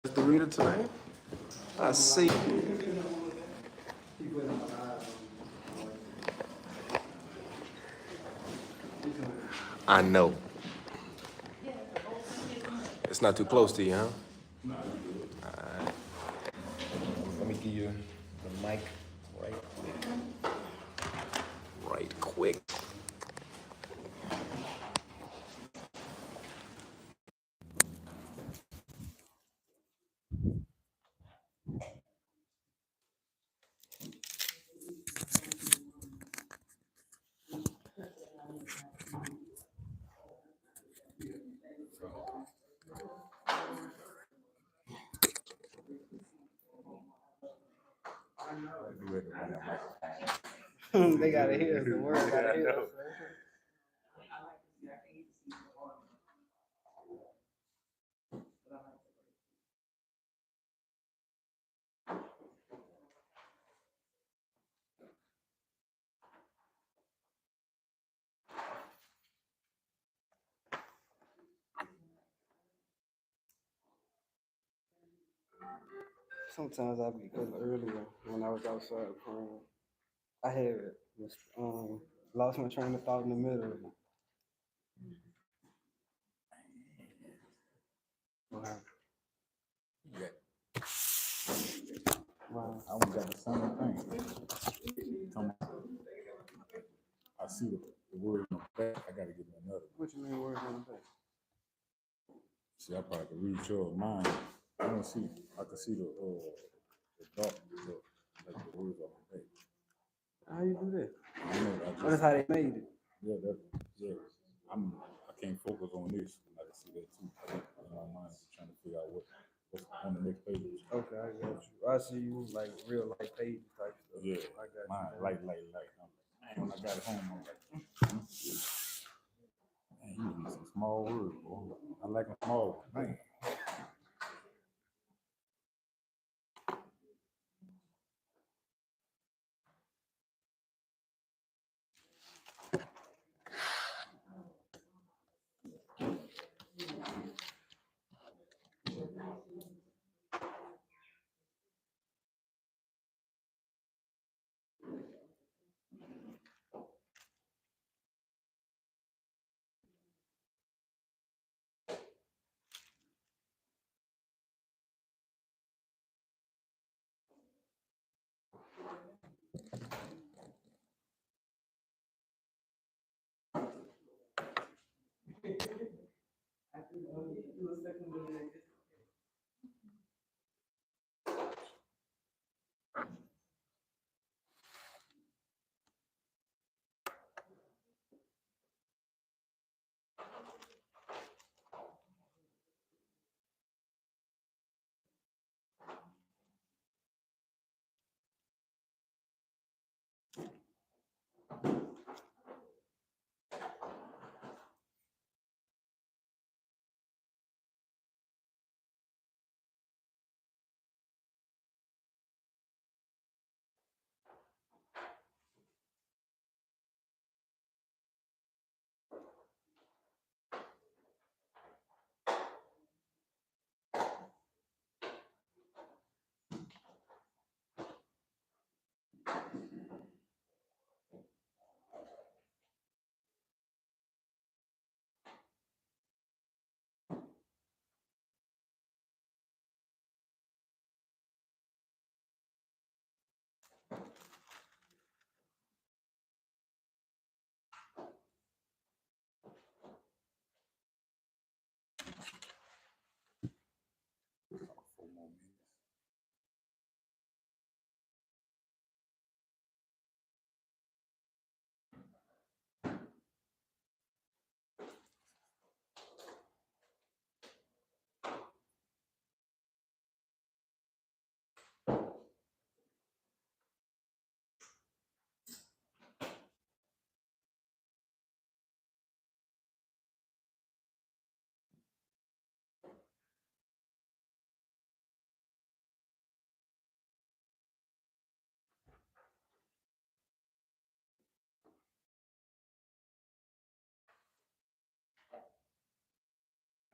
The reader today. I see. I know. It's not too close to you, huh? Let me give you the mic right quick. Right quick. They gotta hear the word. Gotta hear us. Sometimes I be cause earlier when I was outside praying, I had lost my train of thought in the middle of it. Wow. Yeah, Wow. I was got the same thing. I see the word on the back. I gotta give me another. What you mean words on the back? See, I probably could read yours. Mine, I don't see. I can see the dark, like the words on the back. How you do that? I know. Oh, that's how they made it. Yeah. I can't focus on this. I can see that too. In my mind, trying to figure out what's on the next page. Okay, I got you. I see you like real life page type stuff. Yeah, I got mine, you. light. Man, when I got it home, I'm like, man, you need some small words, boy. I like them small. Man.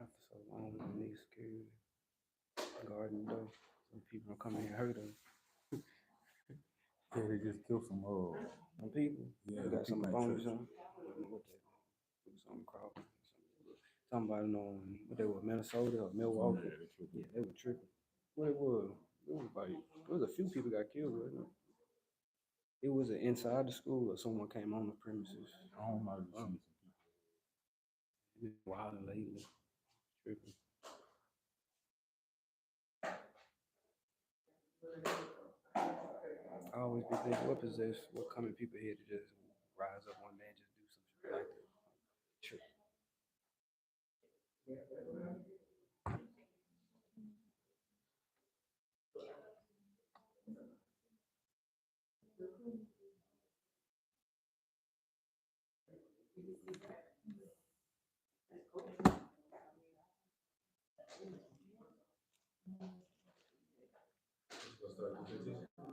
After so long, I need security right in the door. Some people don't come in and hurt them. Yeah, they just killed Some people, yeah, you got some people in bones or church. something. What that? Something cross. Somebody know what they were, Minnesota or Milwaukee. Yeah, they killed Yeah, people. they were tripping. What it was? It was like it was a few people got killed, wasn't it? It was an inside the school or someone came on the premises. I don't know. Um, It's been wilding lately. Tripping. I always be thinking, what coming people here to just rise up one day and just do some shit like that. Tripping.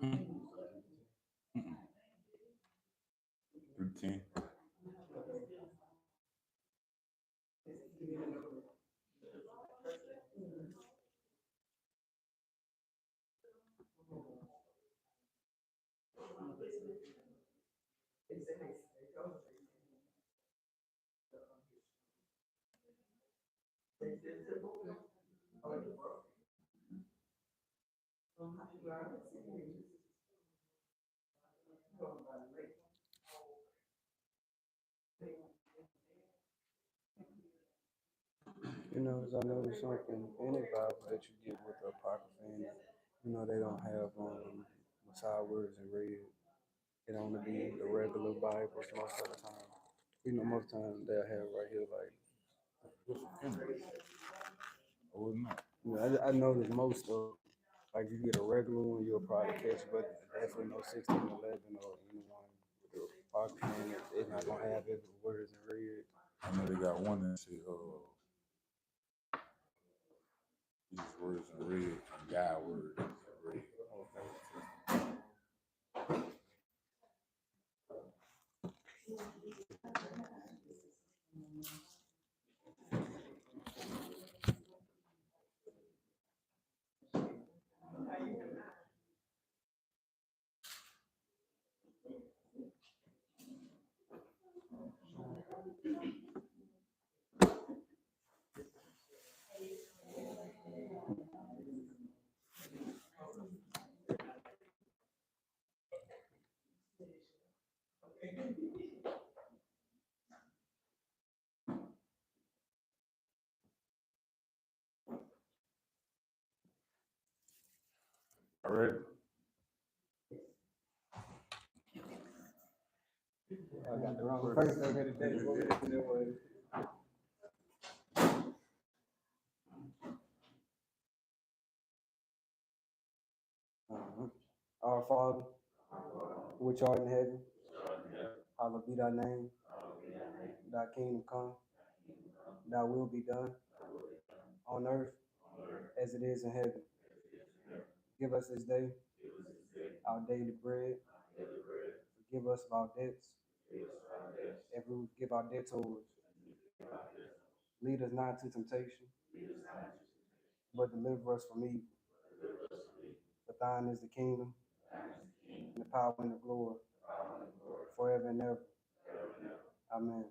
Mm-mm. 3:10. As I noticed something in the Bible that you get with the Apocrypha in it, they don't have Messiah words in red. It only be the regular Bibles most of the time. Most times they'll have right here like What's the camera? Oh, it's not. I noticed most of like you get a regular one, you'll probably catch, but definitely no 1611 or anyone with the Apocrypha in it. It's not gonna have it words in red. I know they got one that say, these words in red and God words in red. All right. I got the wrong person over today. What we doing that way? Our Father, which art in heaven, hallowed be thy name. Thy kingdom come, thy will be done on earth as it is in heaven. Give us this day our daily bread. Forgive us of our debts, as we give our debtors. Lead us not into temptation, but deliver us from evil. For thine is the kingdom, and the power, and the glory, forever and ever. Amen.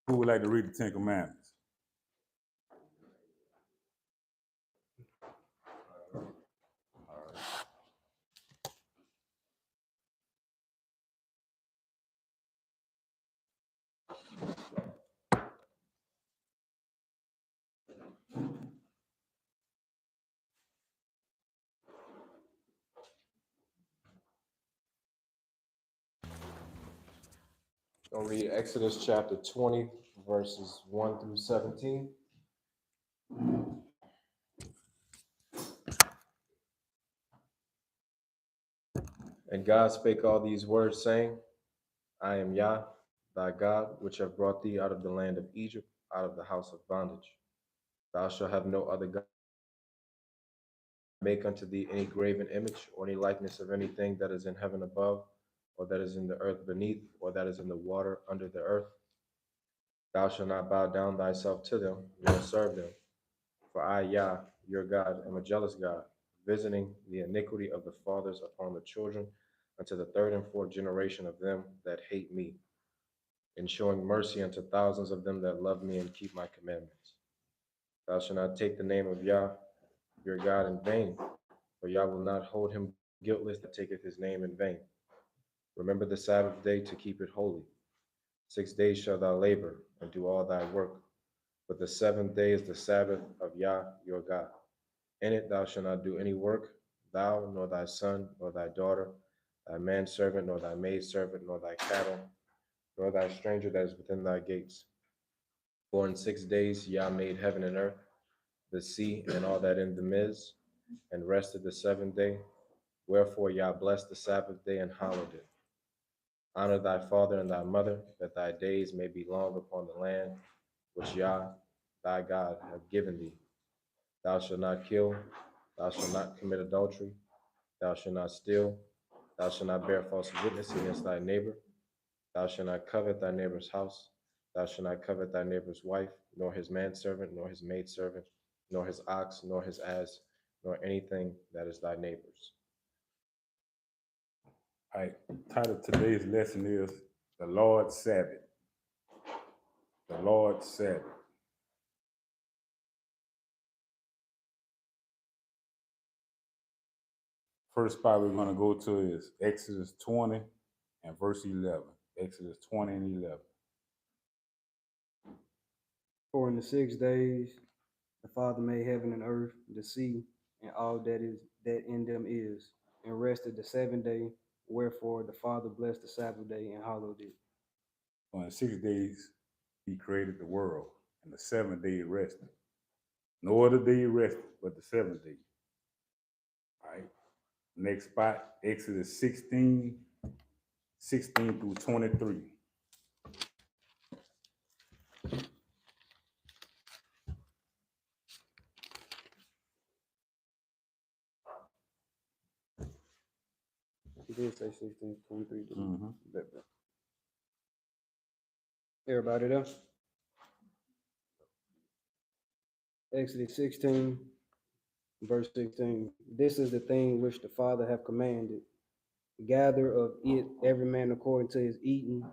Who would like to read the Ten Commandments? I'll read Exodus chapter 20, verses 1 through 17. And God spake all these words, saying, I am Yah, thy God, which have brought thee out of the land of Egypt, out of the house of bondage. Thou shalt have no other God. Make unto thee any graven image or any likeness of anything that is in heaven above, or that is in the earth beneath, or that is in the water under the earth. Thou shalt not bow down thyself to them, nor serve them. For I, Yah, your God, am a jealous God, visiting the iniquity of the fathers upon the children unto the third and fourth generation of them that hate me, and showing mercy unto thousands of them that love me and keep my commandments. Thou shalt not take the name of Yah, your God, in vain, for Yah will not hold him guiltless that taketh his name in vain. Remember the Sabbath day to keep it holy. 6 days shalt thou labor and do all thy work, but the seventh day is the Sabbath of Yah your God. In it thou shalt not do any work, thou, nor thy son, nor thy daughter, thy manservant, nor thy maidservant, nor thy cattle, nor thy stranger that is within thy gates. For in 6 days Yah made heaven and earth, the sea, and all that in them is, and rested the seventh day. Wherefore Yah blessed the Sabbath day and hallowed it. Honor thy father and thy mother, that thy days may be long upon the land which Yah thy God hath given thee. Thou shalt not kill, thou shalt not commit adultery, thou shalt not steal, thou shalt not bear false witness against thy neighbor, thou shalt not covet thy neighbor's house, thou shalt not covet thy neighbor's wife, nor his manservant, nor his maidservant, nor his ox, nor his ass, nor anything that is thy neighbor's. All right. Title of today's lesson is The Lord's Sabbath. The Lord's Sabbath. First spot we're going to go to is Exodus 20 and verse 11. Exodus 20 and 11. For in the 6 days the Father made heaven and earth, the sea, and all that in them is, and rested the seventh day. Wherefore the Father blessed the Sabbath day and hallowed it. So in 6 days, he created the world, and the seventh day he rested. No other day he rested but the seventh day. All right. Next spot, Exodus 16, 16 through 23. He did say 16:23. Mm-hmm. Everybody there? Exodus 16, verse 16. This is the thing which the Father hath commanded. Gather of it every man according to his eating,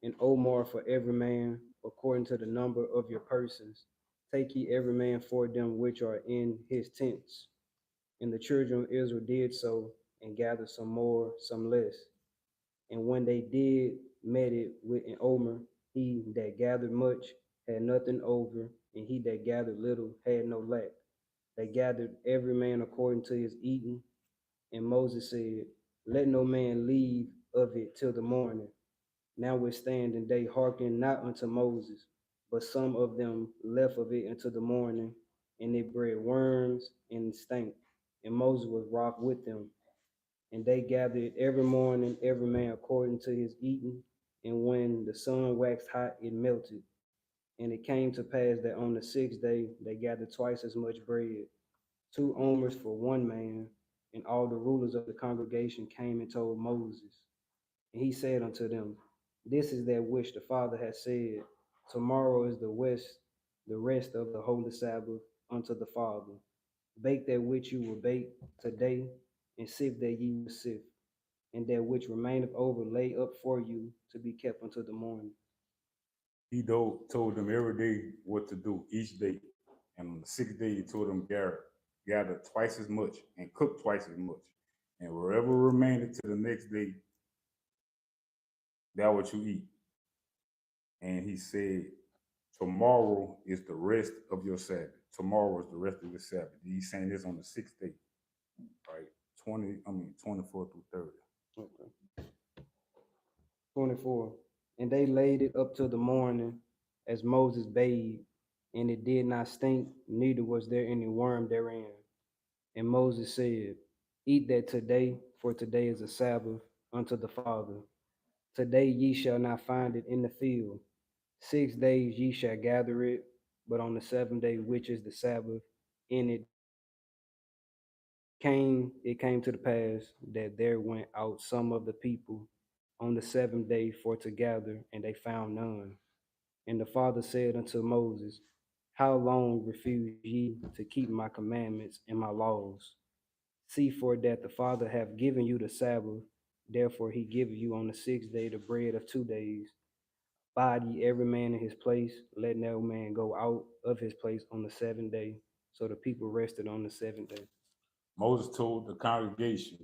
and omar for every man according to the number of your persons. Take ye every man for them which are in his tents. And the children of Israel did so, and gathered some more, some less. And when they did met it with an omer, he that gathered much had nothing over, and he that gathered little had no lack. They gathered every man according to his eating. And Moses said, let no man leave of it till the morning. Notwithstanding, they hearkened not unto Moses, but some of them left of it until the morning, and it bred worms and stank. And Moses was wroth with them. And they gathered every morning, every man according to his eating. And when the sun waxed hot, it melted. And it came to pass that on the 6th day they gathered twice as much bread, 2 omers for one man. And all the rulers of the congregation came and told Moses. And he said unto them, this is that which the Father has said, tomorrow is the rest of the holy Sabbath unto the Father. Bake that which you will bake today, and sift that ye will sift, and that which remaineth over lay up for you to be kept until the morning. He told them every day what to do each day. And on the 6th day, he told them gather twice as much and cook twice as much. And wherever remained to the next day, that what you eat. And he said, tomorrow is the rest of your Sabbath. Tomorrow is the rest of your Sabbath. He's saying this on the 6th day, right? 24 through 30. Okay. 24. And they laid it up till the morning, as Moses bade, and it did not stink, neither was there any worm therein. And Moses said, eat that today, for today is a Sabbath unto the Father. Today ye shall not find it in the field. 6 days ye shall gather it, but on the 7th day, which is the Sabbath, in it came to the pass that there went out some of the people on the seventh day for to gather, and they found none. And the Father said unto Moses, how long refuse ye to keep my commandments and my laws? See for that the Father hath given you the Sabbath, therefore he giveth you on the sixth day the bread of 2 days. Abide ye every man in his place, let no man go out of his place on the seventh day. So the people rested on the seventh day. Moses told the congregation,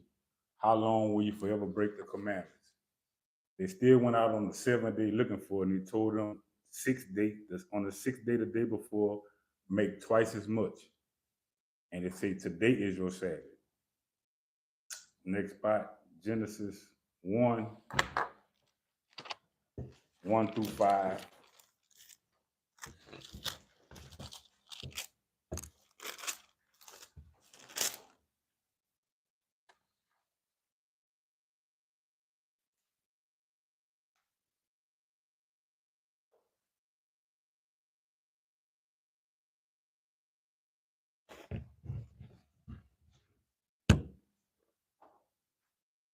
how long will you forever break the commandments? They still went out on the seventh day looking for it, and he told them on the sixth day, the day before, make twice as much. And they say, today is your Sabbath. Next spot, Genesis 1, 1 through 5.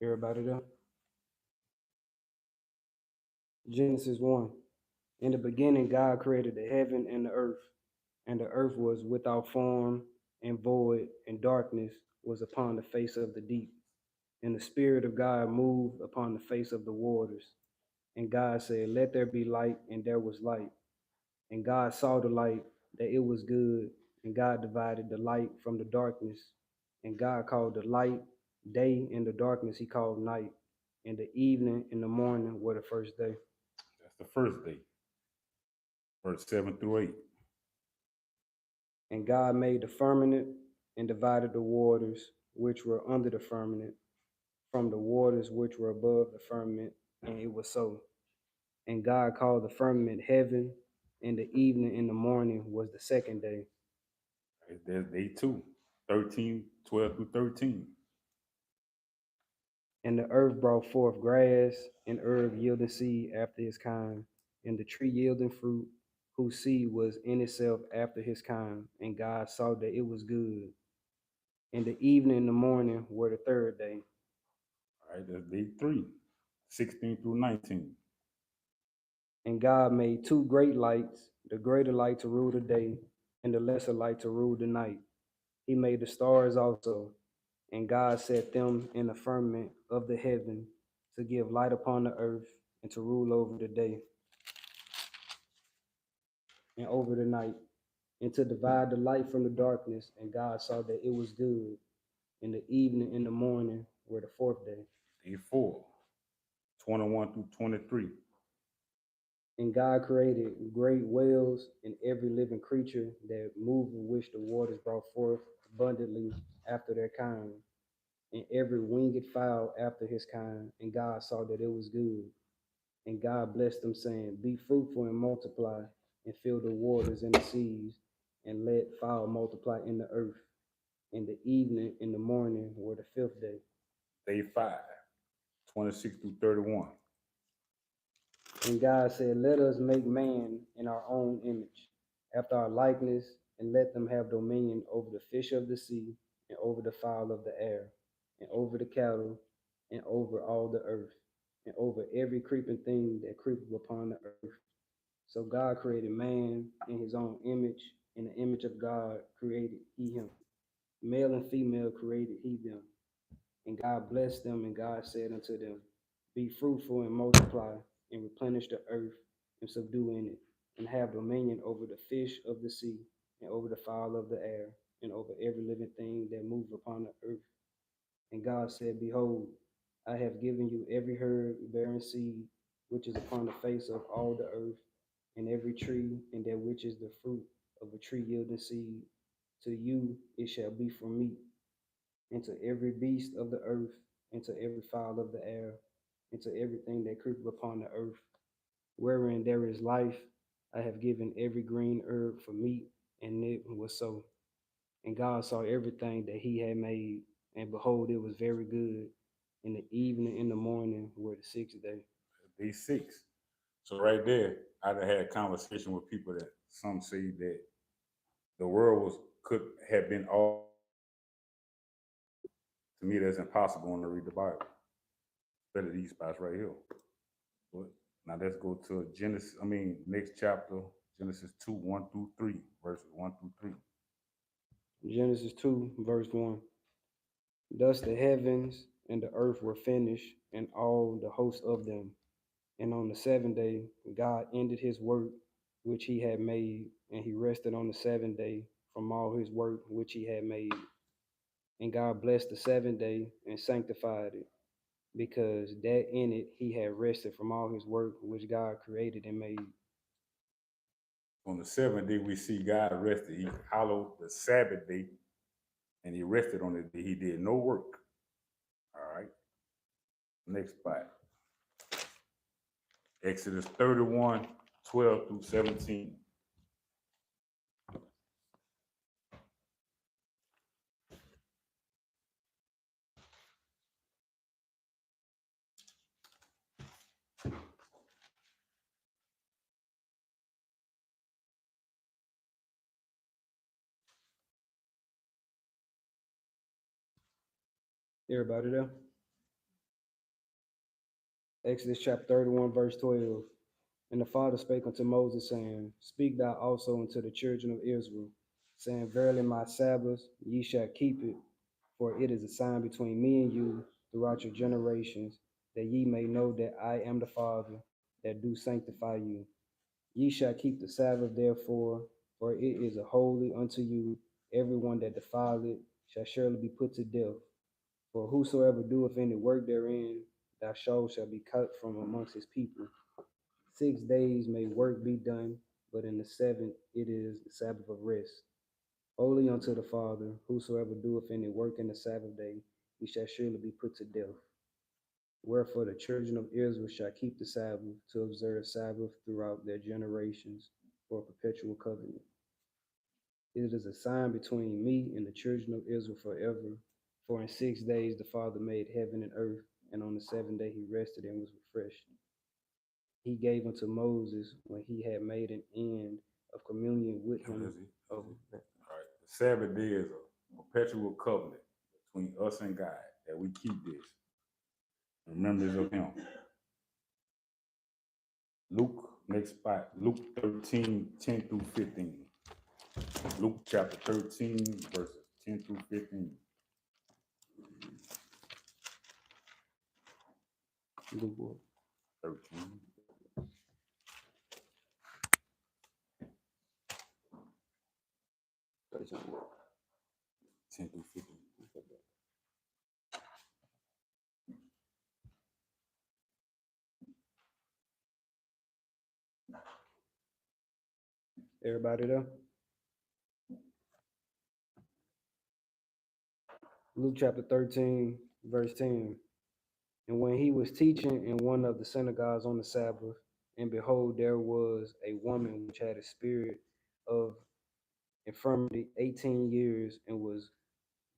Everybody there? Genesis 1. In the beginning, God created the heaven and the earth was without form and void, and darkness was upon the face of the deep. And the Spirit of God moved upon the face of the waters. And God said, let there be light, and there was light. And God saw the light, that it was good, and God divided the light from the darkness. And God called the light day, and the darkness he called night. And the evening and the morning were the first day. That's the first day, verse 7 through 8. And God made the firmament and divided the waters which were under the firmament from the waters which were above the firmament, and it was so. And God called the firmament heaven, and the evening and the morning was the second day. There's day 2, 13, 12 through 13. And the earth brought forth grass, and herb yielding seed after his kind, and the tree yielding fruit, whose seed was in itself after his kind. And God saw that it was good. And the evening and the morning were the third day. All right, that's day 3, 16 through 19. And God made two great lights, the greater light to rule the day, and the lesser light to rule the night. He made the stars also, and God set them in the firmament of the heaven to give light upon the earth, and to rule over the day and over the night, and to divide the light from the darkness. And God saw that it was good. And the evening and the morning were the fourth day. Day 4, 21 through 23. And God created great whales and every living creature that moved, which the waters brought forth abundantly after their kind, and every winged fowl after his kind. And God saw that it was good. And God blessed them, saying, be fruitful and multiply, and fill the waters and the seas, and let fowl multiply in the earth. And the evening and the morning were the fifth day. Day 5, 26 through 31. And God said, let us make man in our own image, after our likeness, and let them have dominion over the fish of the sea, and over the fowl of the air, and over the cattle, and over all the earth, and over every creeping thing that creepeth upon the earth. So God created man in his own image. In the image of God created he him. Male and female created he them. And God blessed them, and God said unto them, be fruitful and multiply, and replenish the earth, and subdue in it, and have dominion over the fish of the sea, and over the fowl of the air, and over every living thing that moveth upon the earth. And God said, behold, I have given you every herb bearing seed, which is upon the face of all the earth, and every tree, and that which is the fruit of a tree yielding seed. To you it shall be for meat, and to every beast of the earth, and to every fowl of the air, and to everything that creepeth upon the earth, wherein there is life, I have given every green herb for meat. And it was so. And God saw everything that he had made, and behold, it was very good. And the evening and the morning were the sixth day. Day 6. So right there, I done had a conversation with people that some say that the world could have been all. To me, that's impossible when I read the Bible. Better these spots right here. But now let's go to Genesis. Next chapter, Genesis 2, 1 through 3, verses 1 through 3. Genesis 2, verse 1. Thus the heavens and the earth were finished, and all the hosts of them. And on the seventh day, God ended his work which he had made, and he rested on the seventh day from all his work which he had made. And God blessed the seventh day and sanctified it, because that in it he had rested from all his work which God created and made. On the seventh day, we see God rested. He hallowed the Sabbath day, and he rested on it. He did no work. All right. Next spot. Exodus 31, 12 through 17. Everybody there? Exodus chapter 31, verse 12. And the Father spake unto Moses, saying, Speak thou also unto the children of Israel, saying, Verily my Sabbath ye shall keep it, for it is a sign between me and you throughout your generations, that ye may know that I am the Father that do sanctify you. Ye shall keep the Sabbath therefore, for it is a holy unto you. Everyone that defile it shall surely be put to death. For whosoever doeth any work therein, thou shalt be cut from amongst his people. 6 days may work be done, but in the seventh it is the Sabbath of rest. Holy unto the Father, whosoever doeth any work in the Sabbath day, he shall surely be put to death. Wherefore the children of Israel shall keep the Sabbath to observe Sabbath throughout their generations for a perpetual covenant. It is a sign between me and the children of Israel forever. For in 6 days the Father made heaven and earth, and on the seventh day he rested and was refreshed. He gave unto Moses when he had made an end of communion with him. Of All right. The Sabbath day is a perpetual covenant between us and God, that we keep this. Remembrance of him. Luke, next spot, Luke 13, 10 through 15. Luke chapter 13, verses 10 through 15. Luke 13. 13. 10 through 15. Everybody there? Luke chapter 13, verse 10. And when he was teaching in one of the synagogues on the Sabbath, and behold, there was a woman which had a spirit of infirmity 18 years, and was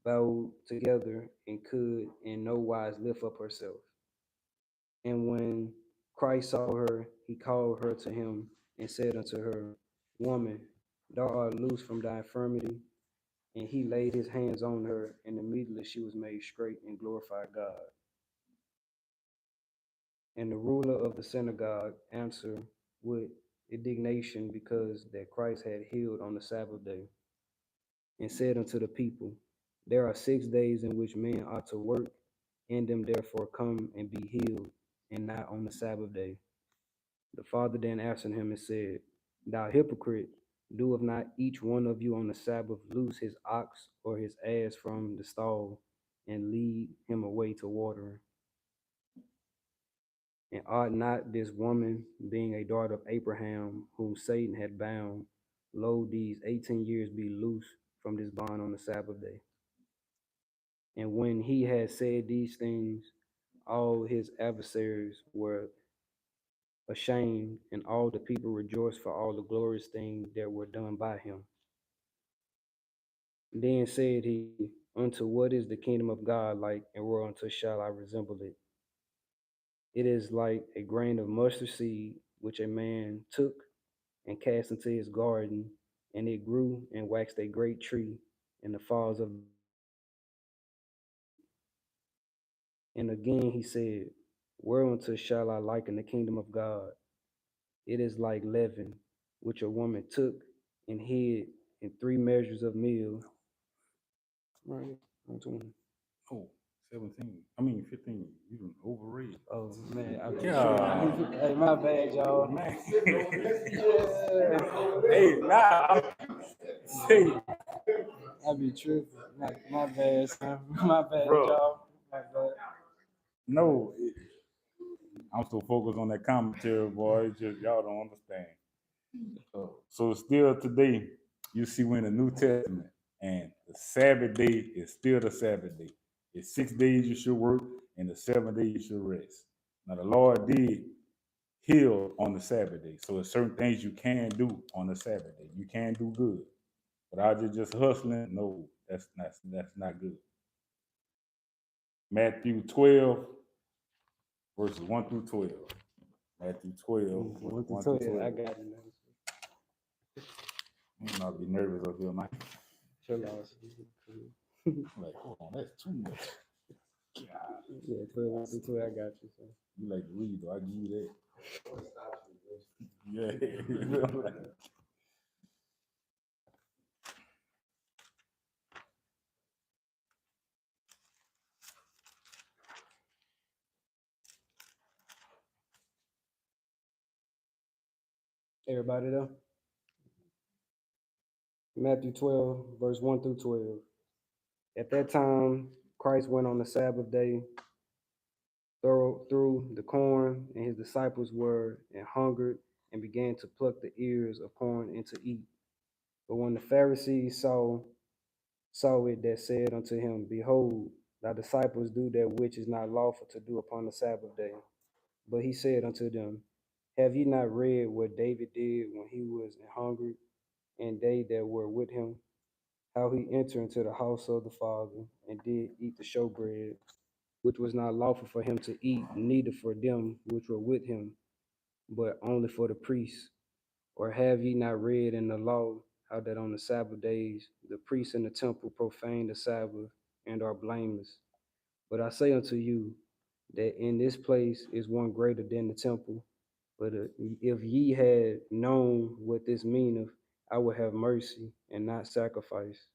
bowed together, and could in no wise lift up herself. And when Christ saw her, he called her to him, and said unto her, Woman, thou art loosed from thy infirmity. And he laid his hands on her, and immediately she was made straight and glorified God. And the ruler of the synagogue answered with indignation, because that Christ had healed on the Sabbath day, and said unto the people, There are 6 days in which men ought to work, in them therefore come and be healed, and not on the Sabbath day. The Father then answered him and said, Thou hypocrite, doeth not each one of you on the Sabbath loose his ox or his ass from the stall, and lead him away to watering? And ought not this woman, being a daughter of Abraham, whom Satan had bound, lo, these 18 years be loose from this bond on the Sabbath day? And when he had said these things, all his adversaries were ashamed, and all the people rejoiced for all the glorious things that were done by him. Then said he, Unto what is the kingdom of God like, and whereunto shall I resemble it? It is like a grain of mustard seed, which a man took and cast into his garden, and it grew and waxed a great tree, and the fowls of the air did eat. And again he said, Whereunto shall I liken the kingdom of God? It is like leaven, which a woman took and hid in 3 measures of meal. Right, 120. Oh, 17. I mean 15. You overrated. Oh man, I'm Yeah. tripping. Hey, my bad, y'all. Man. Yeah. Hey, nah. Hey, I be tripping. My bad, son. My bad, bro. y'all. My bad. No, I'm so focused on that commentary, boy. It's just y'all don't understand. So still today, you see we're in the New Testament, and the Sabbath day is still the Sabbath day. It's 6 days you should work, and the 7th day you should rest. Now the Lord did heal on the Sabbath day, so there's certain things you can do on the Sabbath day. You can do good, but I just hustling. No, that's not good. Matthew 12, verses 1 through 12. Matthew 12, 1 1 through through 12. I 12. got it, man. You not be nervous up here, man. Chill out. Like, hold on, that's too much. God. Yeah, 12, 1 through 12. I got you, son. You like to read, though. I give you that. Yeah. Everybody there? Matthew 12, verse 1 through 12. At that time, Christ went on the Sabbath day through the corn, and his disciples were and hungered and began to pluck the ears of corn and to eat. But when the Pharisees saw it, that said unto him, Behold, thy disciples do that which is not lawful to do upon the Sabbath day. But he said unto them, Have ye not read what David did when he was hungered, and they that were with him, how he entered into the house of the Father, and did eat the showbread, which was not lawful for him to eat, neither for them which were with him, but only for the priests? Or have ye not read in the law how that on the Sabbath days the priests in the temple profane the Sabbath and are blameless? But I say unto you that in this place is one greater than the temple. But if ye had known what this meaneth, I would have mercy and not sacrifice.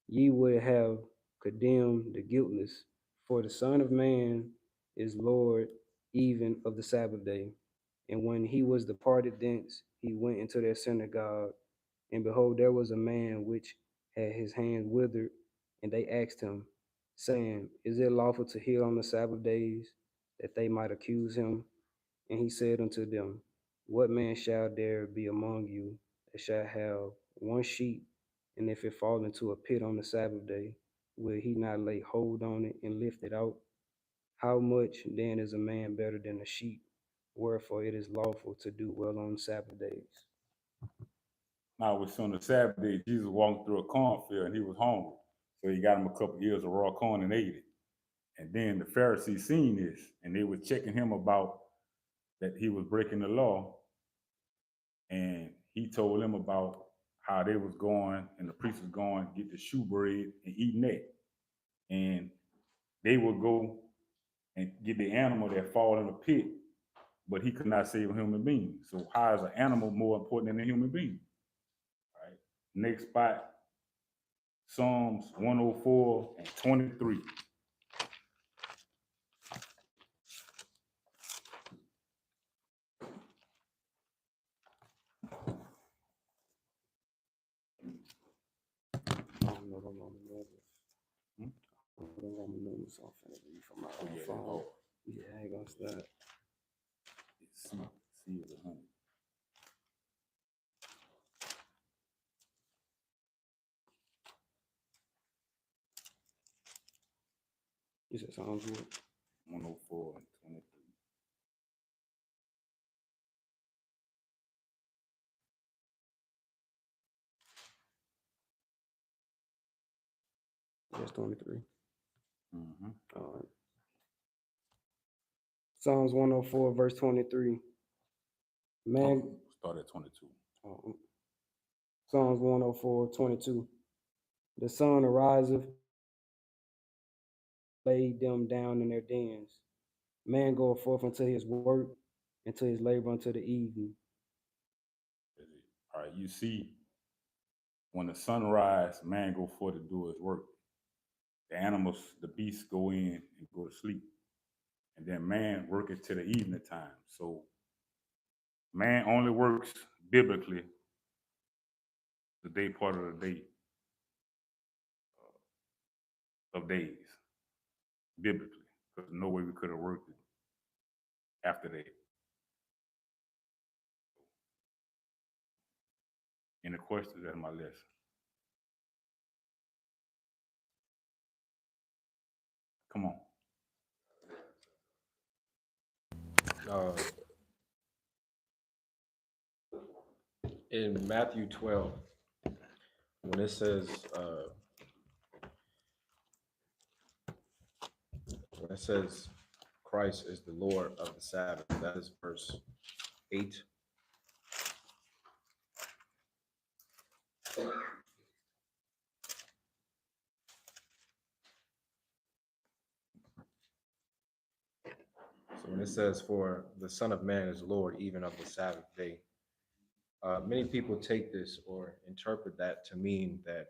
Ye would have condemned the guiltless, for the Son of Man is Lord even of the Sabbath day. And when he was departed thence, he went into their synagogue, and behold, there was a man which had his hand withered, and they asked him, saying, Is it lawful to heal on the Sabbath days? That they might accuse him. And he said unto them, What man shall there be among you that shall have one sheep, and if it fall into a pit on the Sabbath day, will he not lay hold on it and lift it out? How much then is a man better than a sheep? Wherefore it is lawful to do well on Sabbath days. Now, it was on the Sabbath day, Jesus walked through a cornfield and he was hungry. So he got him a couple ears of raw corn and ate it. And then the Pharisees seen this and they were checking him about that he was breaking the law. And he told them about how they was going and the priest was going get the shoe bread and eating that. And they would go and get the animal that fall in the pit, but he could not save a human being. So how is an animal more important than a human being? All right. Next spot, Psalms 104 and 23. I don't know the Roman numbers. I don't know the Roman numbers. I'm finna read from my own phone. Yeah, I ain't gonna stop. C is 100. You said Psalms what? 104 and 23. That's 23. Mm-hmm. All right. Psalms 104, verse 23. Man, Start at 22. Psalms 104, 22. The sun ariseth, laid them down in their dens. Man goeth forth unto his work, and to his labor unto the evening. All right, you see, when the sun rise, man go forth to do his work. The animals, the beasts go in and go to sleep. And then man worketh to the evening time. So man only works biblically the day part of the day of days, biblically. Because no way we could have worked it after that. Any questions? That's my lesson. Come on. Uh, in Matthew 12, when it says, when it says Christ is the Lord of the Sabbath, that is verse 8. So when it says, for the Son of Man is Lord even of the Sabbath day, many people take this or interpret that to mean that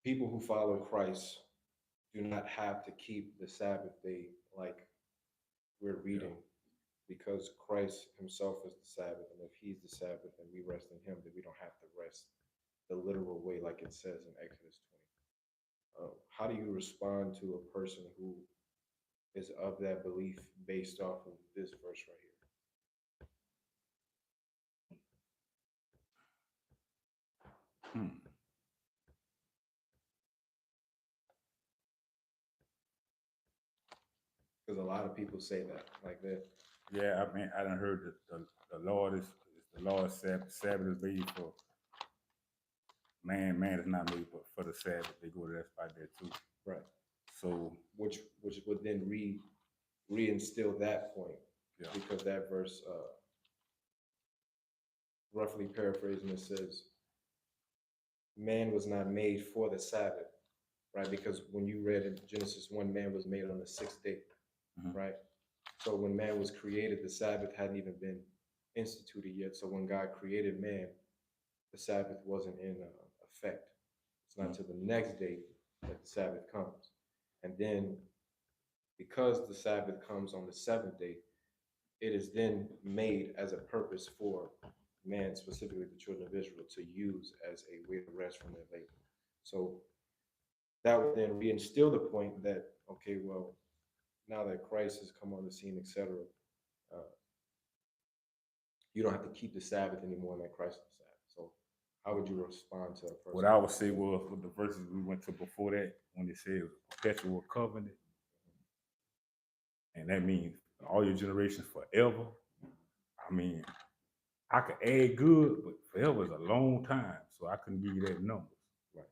people who follow Christ do not have to keep the Sabbath day like we're reading, because Christ himself is the Sabbath. And if he's the Sabbath and we rest in him, then we don't have to rest the literal way like it says in Exodus 20. How do you respond to a person who is of that belief based off of this verse right here? Because a lot of people say that like that. Yeah, I mean, I done heard that the Lord is the Lord's Sabbath. Sabbath is made for man. Man is not made for the Sabbath. They go to that spot there too. Right. So which would then reinstill that point, because that verse, roughly paraphrasing, it says, man was not made for the Sabbath, right? Because when you read in Genesis 1, man was made on the sixth day, right? So when man was created, the Sabbath hadn't even been instituted yet. So when God created man, the Sabbath wasn't in effect. It's not till the next day that the Sabbath comes. And then because the Sabbath comes on the seventh day, it is then made as a purpose for man, specifically the children of Israel, to use as a way to rest from their labor. So that would then reinstill the point that, okay, well, now that Christ has come on the scene, etc., uh, you don't have to keep the Sabbath anymore, and that Christ is the Sabbath. So how would you respond to a person? what I would say was, with the verses we went to before that, when it says perpetual covenant, and that means all your generations forever. I mean, I could add good, but forever is a long time, so I couldn't give you that number. Right.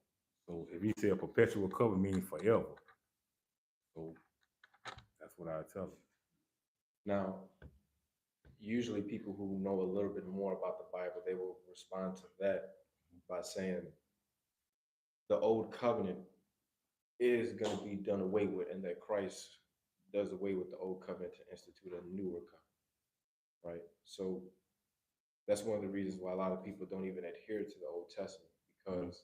So if you say a perpetual covenant means forever, so that's what I tell them. Now, usually people who know a little bit more about the Bible, they will respond to that by saying the old covenant is going to be done away with, and that Christ does away with the old covenant to institute a newer covenant, right? So that's one of the reasons why a lot of people don't even adhere to the Old Testament, because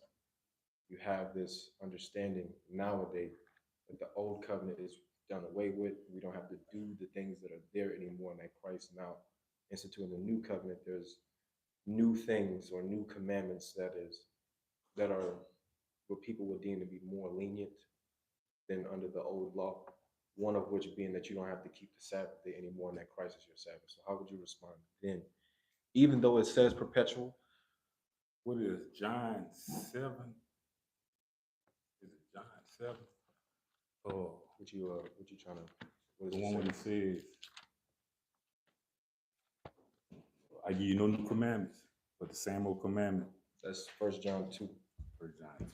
you have this understanding nowadays that the old covenant is done away with. We don't have to do the things that are there anymore, and that Christ now instituting the new covenant. There's new things or new commandments that are what people would deem to be more lenient than under the old law. One of which being that you don't have to keep the Sabbath day anymore, and that Christ is your Sabbath. So how would you respond then? Even though it says perpetual. What is John 7? Is it John 7? Oh, what you trying to? What the is one where it says, "I give you no new commandments, but the same old commandment." That's 1 John 2. 1 John 2.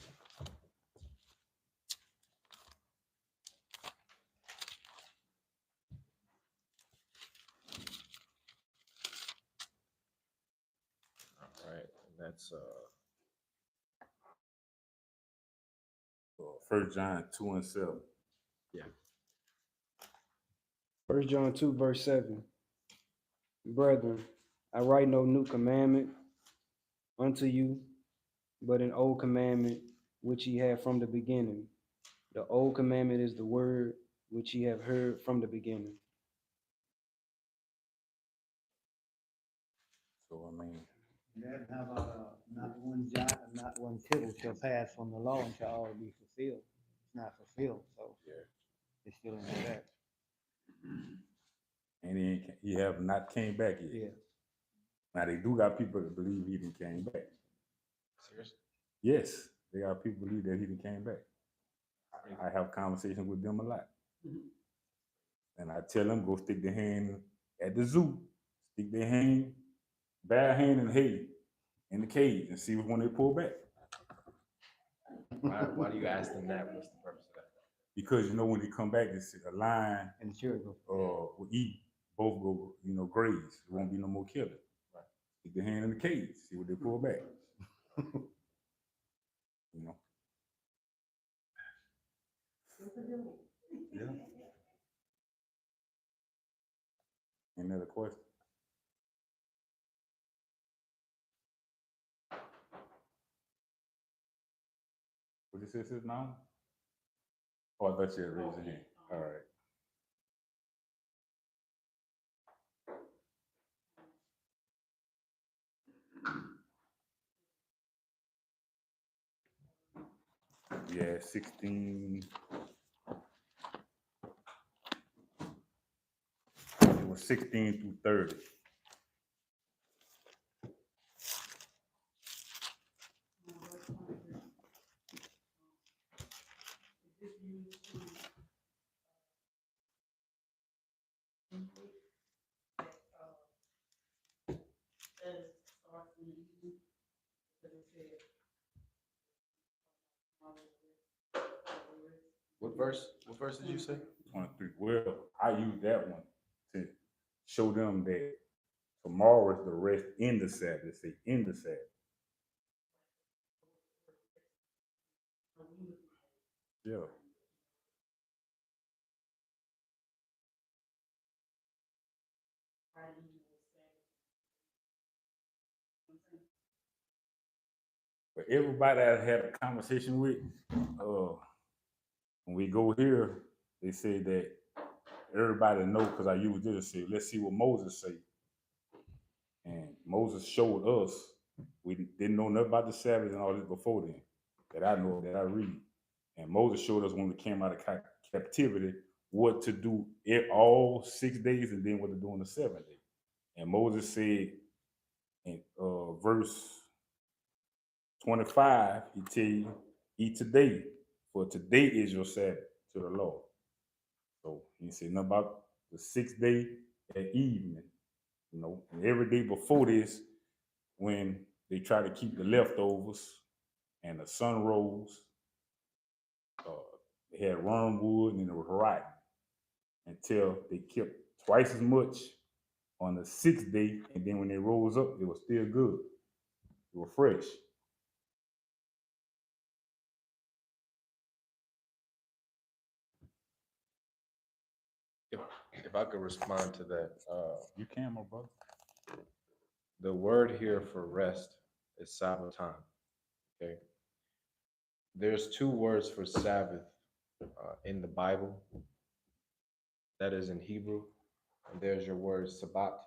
All right, and that's 1 John 2 and 7. Yeah. 1 John 2, verse 7. Brethren, I write no new commandment unto you, but an old commandment which ye have from the beginning. The old commandment is the word which ye have heard from the beginning. So I mean, And then how about, not one jot and not one tittle shall pass from the law until all be fulfilled. It's not fulfilled, so yeah. it's still in effect. And he have not came back yet. Yeah. Now they do got people that believe he didn't came back. Seriously? Yes, they got people believe that he didn't came back. I have conversations with them a lot. And I tell them go stick their hand at the zoo, stick their hand, bare hand in the hay in the cage and see which one they pull back. Why do you ask them that? What's the purpose of that? Because you know when they come back, it's a lion And the children go. will eat, both go, graze. It won't be no more killing. Right. Stick their hand in the cage, see what they pull back. You know. Yeah. Any other question? What you say, sis, now? Oh, I thought you had raised your hand. All right. Yeah, 16. It was 16 through 30. What verse? What verse did you say? 23. Well, I use that one to show them that tomorrow is the rest in the Sabbath. They say in the Sabbath. Yeah. But everybody I had a conversation with, when we go here, they say that everybody know because I use this. Say, let's see what Moses say. And Moses showed us. We didn't know nothing about the Sabbath and all this before then. That I know, that I read. And Moses showed us when we came out of captivity what to do all 6 days and then what to do on the 7th day. And Moses said in verse 25, he tell you, eat today, for today is your Sabbath to the Lord. So he said nothing about the 6th day at evening, and every day before this, when they try to keep the leftovers and the sun rose, they had wormwood and it was rotten until they kept twice as much on the 6th day, and then when they rose up, it was still good. It was fresh. If I could respond to that, You can, my brother. the word here for rest is Sabbath time. Okay. There's two words for Sabbath in the Bible. That is in Hebrew. And there's your word Sabbath,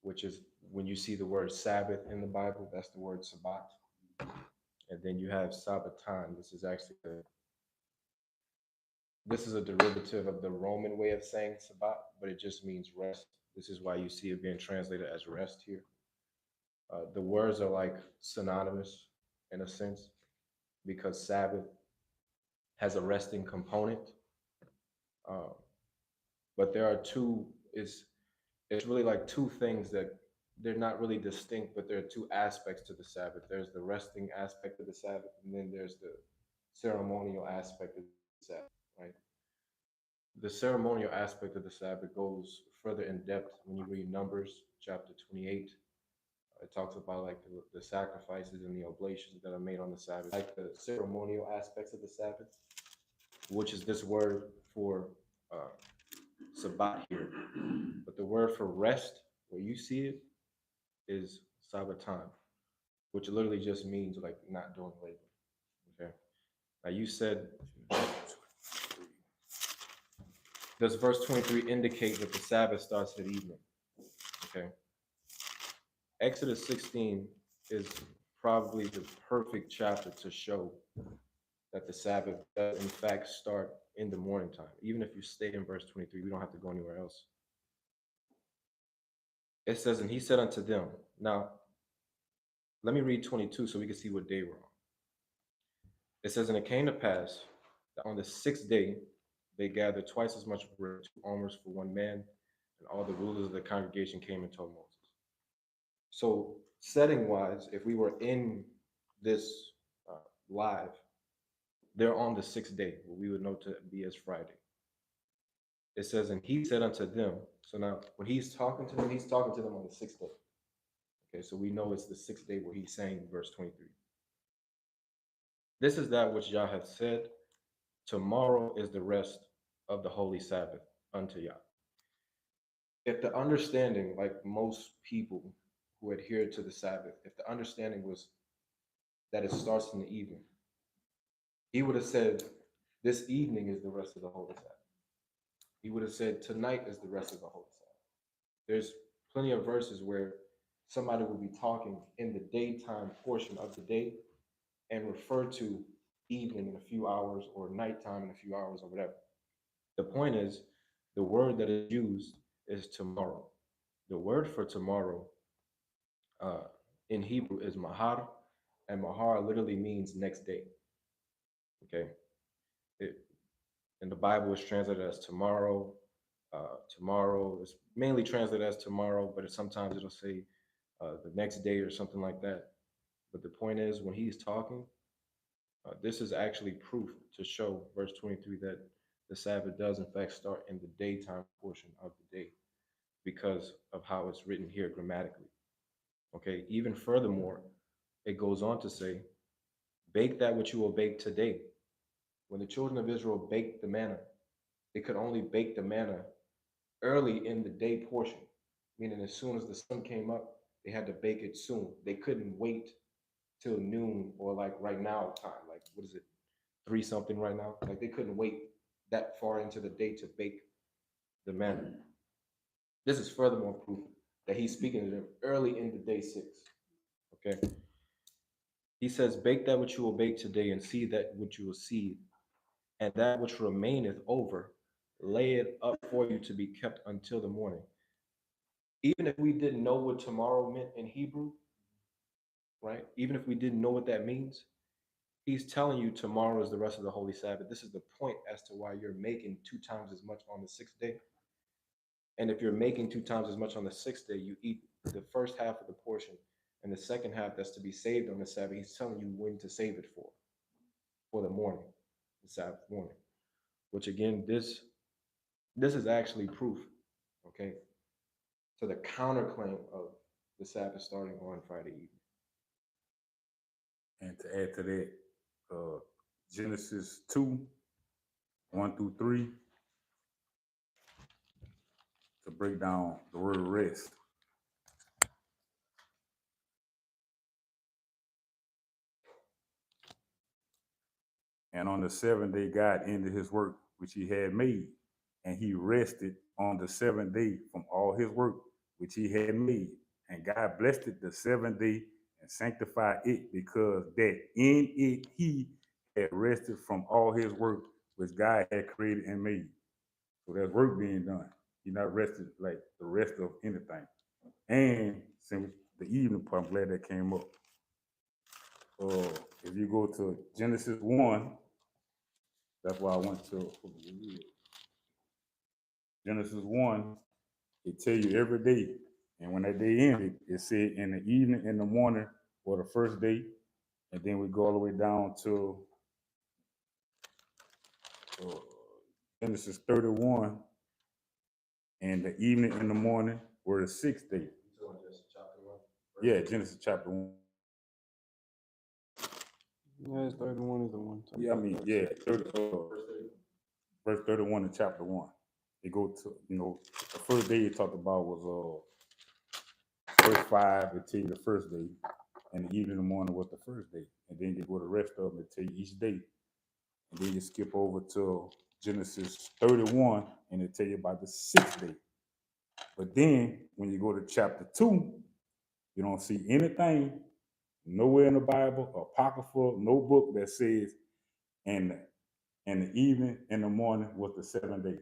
which is when you see the word Sabbath in the Bible, that's the word Sabbath. And then you have Sabbath time. This is a derivative of the Roman way of saying Sabbath, but it just means rest. This is why you see it being translated as rest here. The words are like synonymous in a sense because Sabbath has a resting component. Uh, but there are two, it's really like two things that they're not really distinct, but there are two aspects to the Sabbath. There's the resting aspect of the Sabbath, and then there's the ceremonial aspect of the Sabbath, right? The ceremonial aspect of the Sabbath goes further in depth when you read Numbers chapter 28. It talks about like the sacrifices and the oblations that are made on the Sabbath, like the ceremonial aspects of the Sabbath. which is this word for uh, Sabbath here. But the word for rest, where you see it, is Sabbaton, which literally just means like not doing labor. Okay. Now you said, does verse 23 indicate that the Sabbath starts at evening? Okay. Exodus 16 is probably the perfect chapter to show that the Sabbath does in fact start in the morning time. Even if you stay in verse 23, we don't have to go anywhere else. It says, and he said unto them, now let me read 22 so we can see what day we're on. It says, and it came to pass that on the sixth day they gathered twice as much bread, 2 omers for one man, and all the rulers of the congregation came and told Moses. So, setting wise, if we were in this live, they're on the sixth day, what we would know to be as Friday. It says, and he said unto them, so now when he's talking to them, he's talking to them on the sixth day. Okay, so we know it's the sixth day where he's saying verse 23. This is that which Yah hath said, tomorrow is the rest of the holy Sabbath unto Yah. If the understanding, like most people who adhere to the Sabbath, if the understanding was that it starts in the evening, he would have said, this evening is the rest of the holy Sabbath. He would have said, tonight is the rest of the holy Sabbath. There's plenty of verses where somebody will be talking in the daytime portion of the day and refer to evening in a few hours or nighttime in a few hours or whatever. The point is, the word that is used is tomorrow. The word for tomorrow uh, in Hebrew is mahar, and mahar literally means next day. Okay, it, in the Bible, it's translated as tomorrow. Tomorrow is mainly translated as tomorrow, but sometimes it'll say the next day or something like that. But the point is, when he's talking, this is actually proof to show verse 23 that the Sabbath does in fact start in the daytime portion of the day because of how it's written here grammatically. Okay, even furthermore, it goes on to say, bake that which you will bake today. When the children of Israel baked the manna, they could only bake the manna early in the day portion, meaning as soon as the sun came up, they had to bake it soon. They couldn't wait till noon or like right now time. Like, what is it, 3 something right now? Like, they couldn't wait that far into the day to bake the manna. This is furthermore proof that he's speaking to them early in the day 6. Okay. He says, bake that which you will bake today, and see that which you will see, and that which remaineth over, lay it up for you to be kept until the morning. Even if we didn't know what tomorrow meant in Hebrew, right? Even if we didn't know what that means, he's telling you tomorrow is the rest of the Holy Sabbath. This is the point as to why you're making 2 times as much on the sixth day. And if you're making 2 times as much on the sixth day, you eat the first half of the portion, and the second half that's to be saved on the Sabbath, he's telling you when to save it for the morning, the Sabbath morning. Which again, this is actually proof, okay, to the counterclaim of the Sabbath starting on Friday evening. And to add to that, Genesis 2:1-3, to break down the word rest. And on the seventh day, God ended his work which he had made, and he rested on the seventh day from all his work which he had made. And God blessed it the seventh day and sanctified it, because that in it he had rested from all his work which God had created and made. So there's work being done. He's not rested like the rest of anything. And since the evening part, I'm glad that came up. If you go to Genesis 1, that's why I went to Genesis 1. It tell you every day. And when that day ended, it said in the evening, in the morning, for the first day. And then we go all the way down to Genesis 31. And the evening and the morning were the sixth day. Yeah, Genesis chapter 1. Yeah, it's 31 is the one. Yeah, I mean, yeah, verse 31 in chapter 1. It go to, the first day it talked about was verse 5, it tell you the first day, and the evening and the morning was the first day. And then you go to the rest of them, it tell you each day. And then you skip over to Genesis 31, and it tell you about the sixth day. But then when you go to chapter 2, you don't see anything nowhere in the Bible, apocryphal, no book that says, and and the evening and the morning was the seventh day.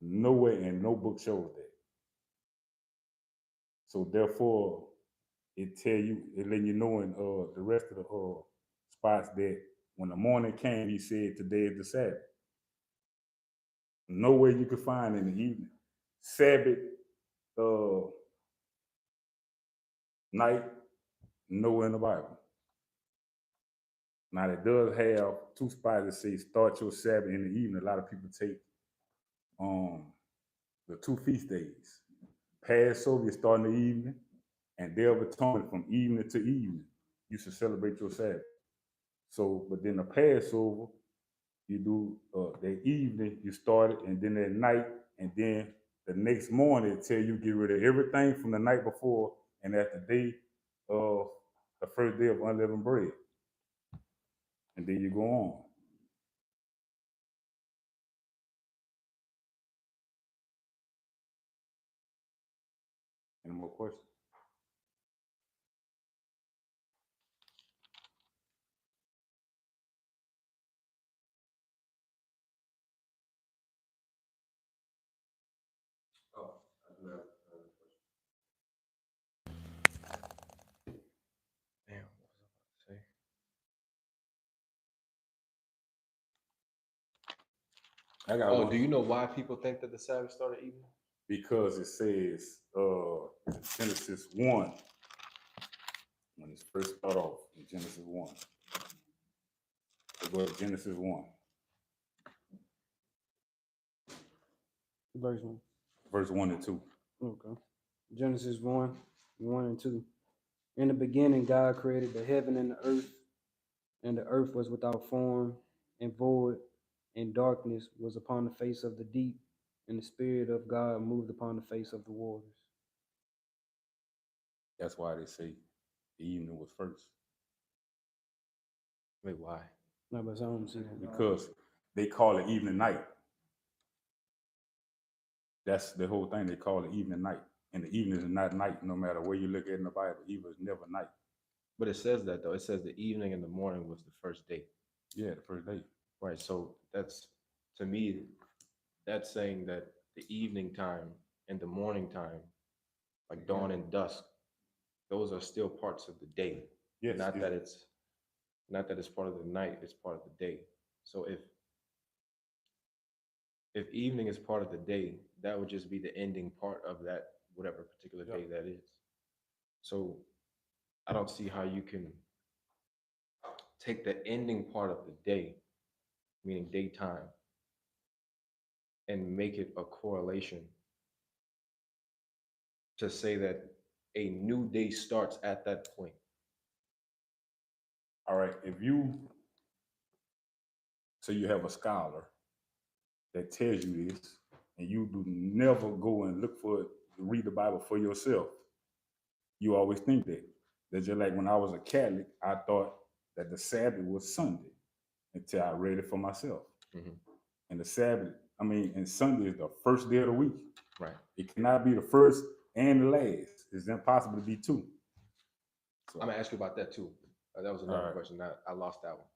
Nowhere and no book shows that. So therefore, it let you know in the rest of the spots that when the morning came, he said, "Today is the Sabbath." Nowhere you could find in the evening, Sabbath uh, night, nowhere in the Bible. Now it does have two spots that say start your Sabbath in the evening. A lot of people take um the two feast days. Passover, you start in the evening, and Day of Atonement from evening to evening. You should celebrate your Sabbath. So, but then the Passover, you do the evening, you start it, and then at night, and then the next morning, it tell you get rid of everything from the night before, and that's the day of the first day of unleavened bread. And then you go on. Any more questions? Oh, I do have another question. Damn, what was I about to say? I got Oh, one. do you know why people think that the Sabbath started evening? Because it says Genesis 1, when it first start off in Genesis 1. It was Genesis 1, Verse 1. verse 1 and 2. Okay. Genesis 1, 1 and 2. In the beginning, God created the heaven and the earth was without form and void, and darkness was upon the face of the deep, and the Spirit of God moved upon the face of the waters. That's why they say the evening was first. Wait, why? No, but I don't see that. Because they call it evening night. That's the whole thing. They call it evening night. And the evening is not night, no matter where you look at in the Bible. Evening is never night. But it says that though. It says the evening and the morning was the first day. Yeah, the first day. Right. So that's, to me, that's saying that the evening time and the morning time, like dawn and dusk, those are still parts of the day. Yes. Not that it's part of the night, it's part of the day. So if evening is part of the day, that would just be the ending part of that whatever particular day that is. So I don't see how you can take the ending part of the day, meaning daytime, and make it a correlation to say that a new day starts at that point. All right. So you have a scholar that tells you this, and you do never go and look for it, read the Bible for yourself. You always think that. That's just like when I was a Catholic, I thought that the Sabbath was Sunday until I read it for myself. Mhm. And the Sabbath, and Sunday is the first day of the week. Right. It cannot be the first and the last. It's impossible to be two. So, I'm gonna ask you about that too. That was another right. question. I lost that one,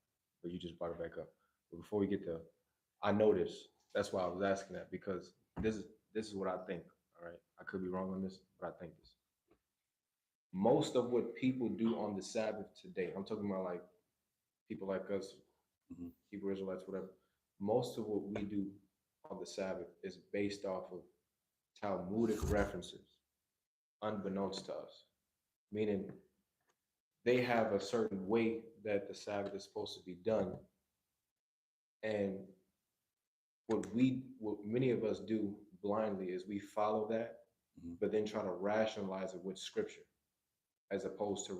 but you just brought it back up. But before we get to, I noticed. That's why I was asking that, because this is what I think. All right, I could be wrong on this, but I think this. Most of what people do on the Sabbath today, I'm talking about like people like us, Mhm. Hebrew Israelites, whatever. Most of what we do on the Sabbath is based off of Talmudic references, unbeknownst to us. Meaning they have a certain way that the Sabbath is supposed to be done. And what many of us do blindly is we follow that, Mhm. but then try to rationalize it with scripture, as opposed to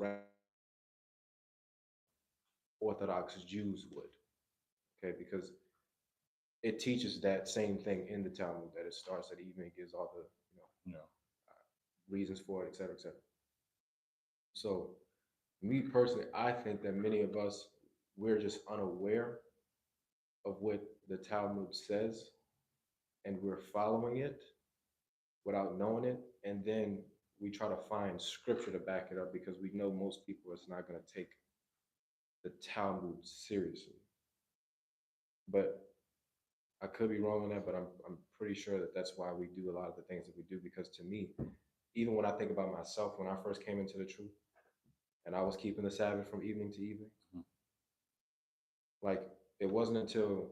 Orthodox Jews would. Okay, because it teaches that same thing in the Talmud that it starts at evening, gives all the Yeah. reasons for it, et cetera, et cetera. So, me personally, I think that many of us we're just unaware of what the Talmud says, and we're following it without knowing it, and then we try to find scripture to back it up because we know most people is not going to take the Talmud seriously. But I could be wrong on that, but I'm pretty sure that that's why we do a lot of the things that we do. Because to me, even when I think about myself, when I first came into the truth, and I was keeping the Sabbath from evening to evening, Mhm. like it wasn't until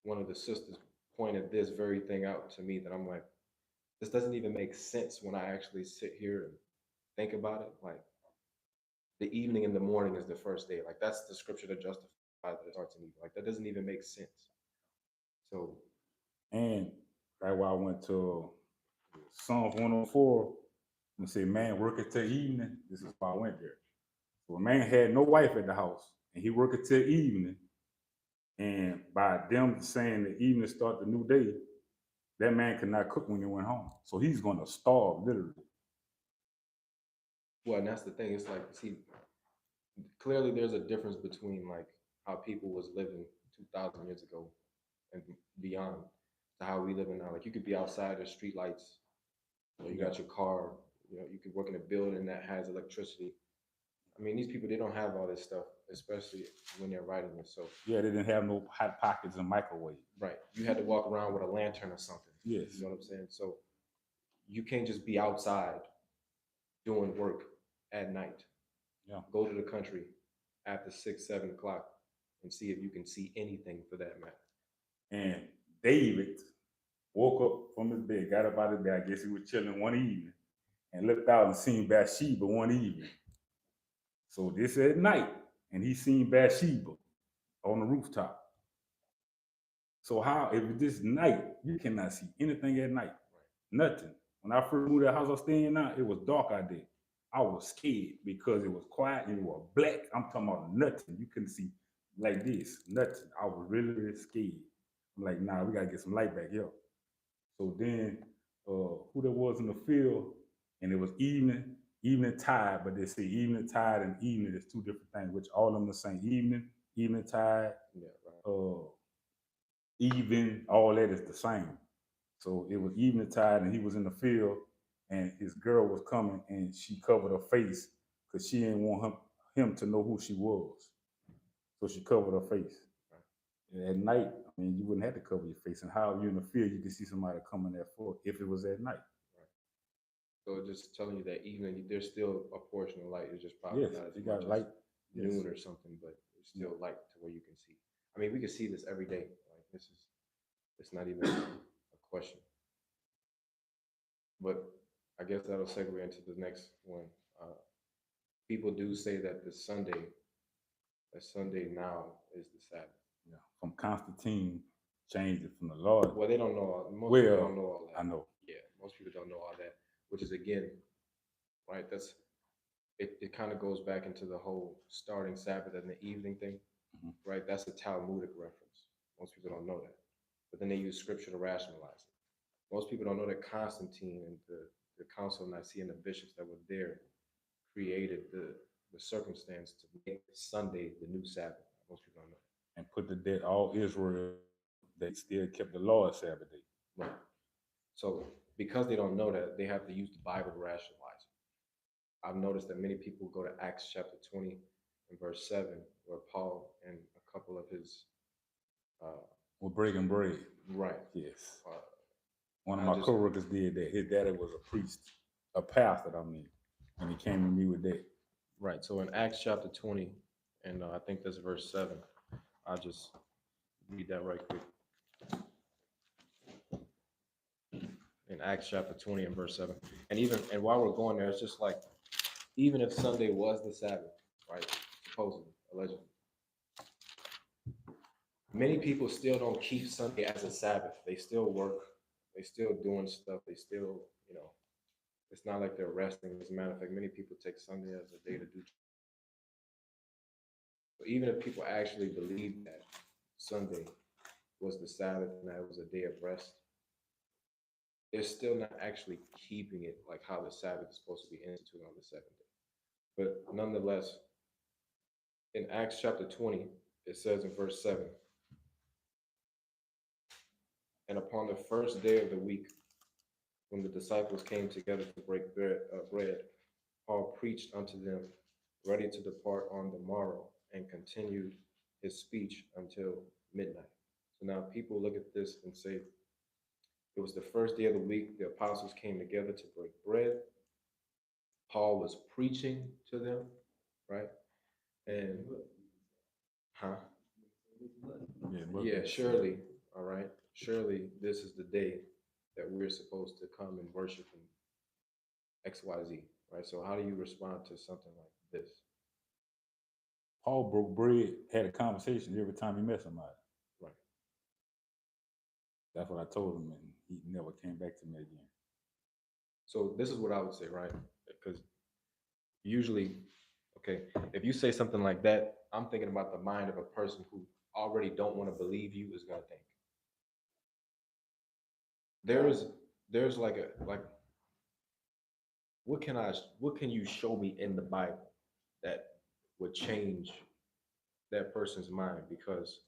one of the sisters pointed this very thing out to me that I'm like, this doesn't even make sense when I actually sit here and think about it. Like the evening and the morning is the first day. Like that's the scripture that justifies that it starts in evening. Like that doesn't even make sense. So And that's why I went to Psalms 104 and say, man, working till evening. This is why I went there. So a man had no wife at the house, and he working till evening. And by them saying the evening start the new day, that man could not cook when he went home. So he's going to starve, literally. well, and that's the thing. It's like, see, clearly there's a difference between like how people was living 2,000 years ago and beyond to how we live now. Like you could be outside, there's street lights, you got your car, you could work in a building that has electricity. I mean, these people, they don't have all this stuff, especially when they're writing this. So Yeah, they didn't have no hot pockets and microwave. right, you had to walk around with a lantern or something. Yes. You know what I'm saying? So you can't just be outside doing work at night. Yeah. Go to the country after 6, 7 o'clock and see if you can see anything for that matter. And David woke up from his bed, got up out of bed. I guess he was chilling one evening and looked out and seen Bathsheba one evening. So this at night, and he seen Bathsheba on the rooftop. So how, if this night, you cannot see anything at night, nothing. When I first moved to the house I was staying in, it was dark out there. I was scared because it was quiet and it was black. I'm talking about nothing. You couldn't see like this, nothing. I was really, really scared. I'm like, nah, we gotta get some light back here. So then, who there was in the field, and it was evening tide, but they say evening tide and evening is two different things, which all of them the same. Evening tide, Yeah, right. even, all that is the same. So it was evening tide, and he was in the field, and his girl was coming, and she covered her face because she didn't want him to know who she was. So she covered her face. And at night, I mean, you wouldn't have to cover your face. And how you in the field, you can see somebody coming there for if it was at night. So just telling you that evening, there's still a portion of light. It's just probably Yes, not as you much got as light. noon Yes. or something, but it's still light to where you can see. I mean, we can see this every day. Like it's not even a question. But I guess that'll segue into the next one. People do say that Sunday now is the Sabbath. Yeah. From Constantine changed it from the Lord. Well, they don't know. Most people don't know all that. I know. Yeah, most people don't know all that, which is again, right? It kind of goes back into the whole starting Sabbath and the evening thing, right? That's a Talmudic reference. Most people don't know that, but then they use scripture to rationalize it. Most people don't know that Constantine and the Council of Nicaea and the bishops that were there created the circumstance to make Sunday the new Sabbath. Most people don't know that. And put to death all Israel, they still kept the Lord's Sabbath day. Right. So because they don't know that, they have to use the Bible to rationalize it. I've noticed that many people go to Acts chapter 20 and verse 7, where Paul and a couple of his We're breaking bread. right. Yes. Uh, One of I my just- coworkers did that. His daddy was a priest, a pastor, I mean, and he came to me with that. Right. So in Acts chapter 20, and I think that's verse 7, I'll just read that right quick. In Acts chapter 20 and verse 7. And while we're going there, it's just like, even if Sunday was the Sabbath, right? Supposedly, allegedly. Many people still don't keep Sunday as a Sabbath. They still work. They still doing stuff. They still, it's not like they're resting. As a matter of fact, many people take Sunday as a day to do But even if people actually believe that Sunday was the Sabbath and that it was a day of rest, they're still not actually keeping it like how the Sabbath is supposed to be instituted on the seventh day. But nonetheless, in Acts chapter 20, it says in verse 7, and upon the first day of the week, when the disciples came together to break bread, Paul preached unto them, ready to depart on the morrow, and continued his speech until midnight. So now people look at this and say, it was the first day of the week, the apostles came together to break bread. Paul was preaching to them, right? And, huh? Yeah, surely, all right. Surely this is the day that we're supposed to come and worship in XYZ, right? So how do you respond to something like this? Paul broke bread, had a conversation every time he met somebody. Right. That's what I told him, and he never came back to me again. So this is what I would say, right? Because usually, okay, if you say something like that, I'm thinking about the mind of a person who already don't want to believe you is gonna think. There's there's like what can you show me in the Bible that would change that person's mind? Because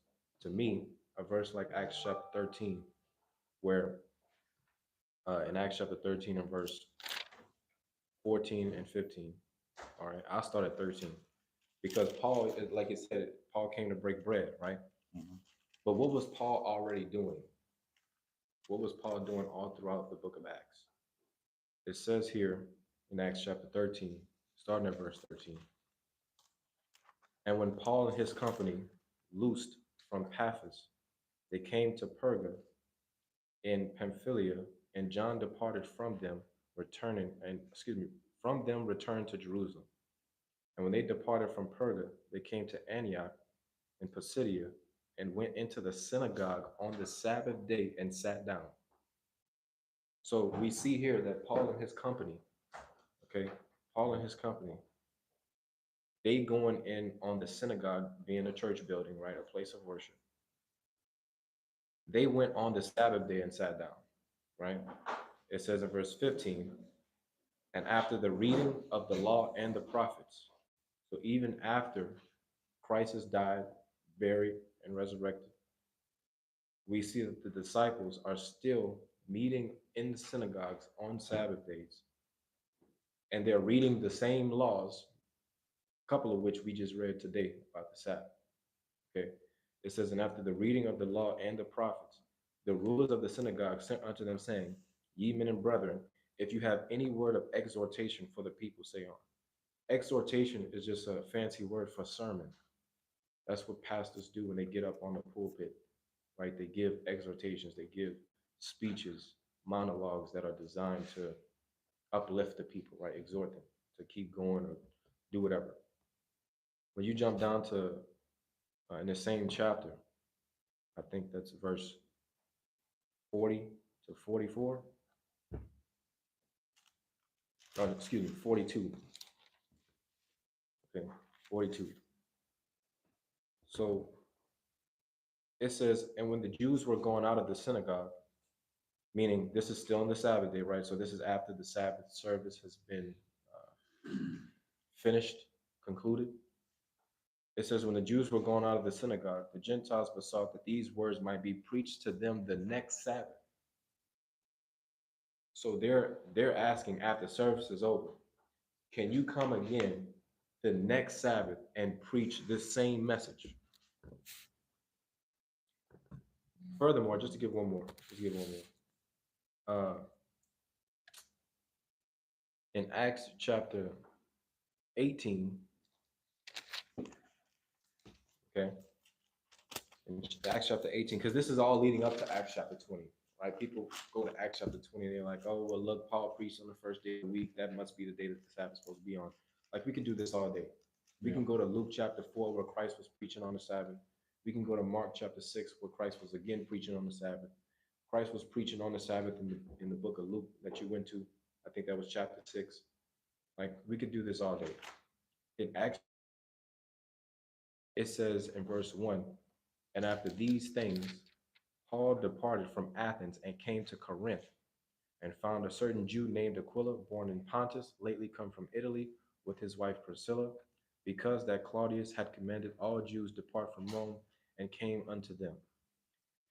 to me, a verse like Acts chapter 13, where in Acts chapter 13 and verse 14 and 15, all right, I'll start at 13. Because Paul, like it said, Paul came to break bread, right? Mhm. But what was Paul already doing? What was Paul doing all throughout the book of Acts? It says here in Acts chapter 13, starting at verse 13. And when Paul and his company loosed from Paphos, they came to Perga in Pamphylia, and John departed from them, from them returned to Jerusalem. And when they departed from Perga, they came to Antioch in Pisidia and went into the synagogue on the Sabbath day and sat down. So we see here that Paul and his company, okay, Paul and his company, they going in on the synagogue, being a church building, right, a place of worship. They went on the Sabbath day and sat down, right? It says in verse 15, and after the reading of the law and the prophets, so even after Christ has died, buried, and resurrected, we see that the disciples are still meeting in the synagogues on Sabbath days, and they're reading the same laws, a couple of which we just read today about the Sabbath. Okay. It says, and after the reading of the law and the prophets, the rulers of the synagogue sent unto them, saying, ye men and brethren, if you have any word of exhortation for the people, say on. Exhortation is just a fancy word for sermon. That's what pastors do when they get up on the pulpit, right? They give exhortations, they give speeches, monologues that are designed to uplift the people, right? Exhort them to keep going or do whatever. When you jump down to in the same chapter, I think that's verse 40 to 44. Oh, excuse me, 42. Okay, 42. So it says, and when the Jews were going out of the synagogue, meaning this is still on the Sabbath day, right? So this is after the Sabbath service has been finished, concluded. It says, when the Jews were going out of the synagogue, the Gentiles besought that these words might be preached to them the next Sabbath. So they're asking after service is over, can you come again the next Sabbath and preach this same message? Furthermore, just to give one more, in Acts chapter 18, okay, in Acts chapter 18, because this is all leading up to Acts chapter 20, right? People go to Acts chapter 20, they're like, oh, well, look, Paul preached on the first day of the week. That must be the day that the Sabbath is supposed to be on. Like, we can do this all day. We can go to Luke chapter 4, where Christ was preaching on the Sabbath. We can go to Mark chapter 6, where Christ was again preaching on the Sabbath. Christ was preaching on the Sabbath in the book of Luke that you went to. I think that was chapter 6. Like, we could do this all day. In Acts It says in verse 1, and after these things, Paul departed from Athens and came to Corinth, and found a certain Jew named Aquila, born in Pontus, lately come from Italy, with his wife Priscilla, because that Claudius had commanded all Jews depart from Rome, and came unto them.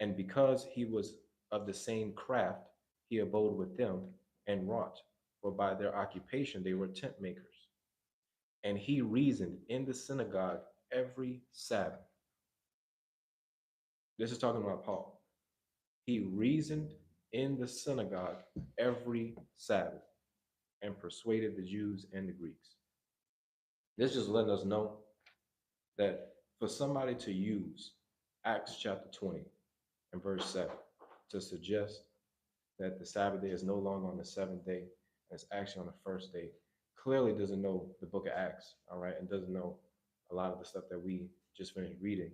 And because he was of the same craft, he abode with them and wrought, for by their occupation they were tent makers. And he reasoned in the synagogue every Sabbath. This is talking about Paul. He reasoned in the synagogue every Sabbath and persuaded the Jews and the Greeks. This just letting us know that for somebody to use Acts chapter 20 and verse 7 to suggest that the Sabbath day is no longer on the seventh day, and it's actually on the first day, clearly doesn't know the book of Acts, all right, and doesn't know a lot of the stuff that we just finished reading.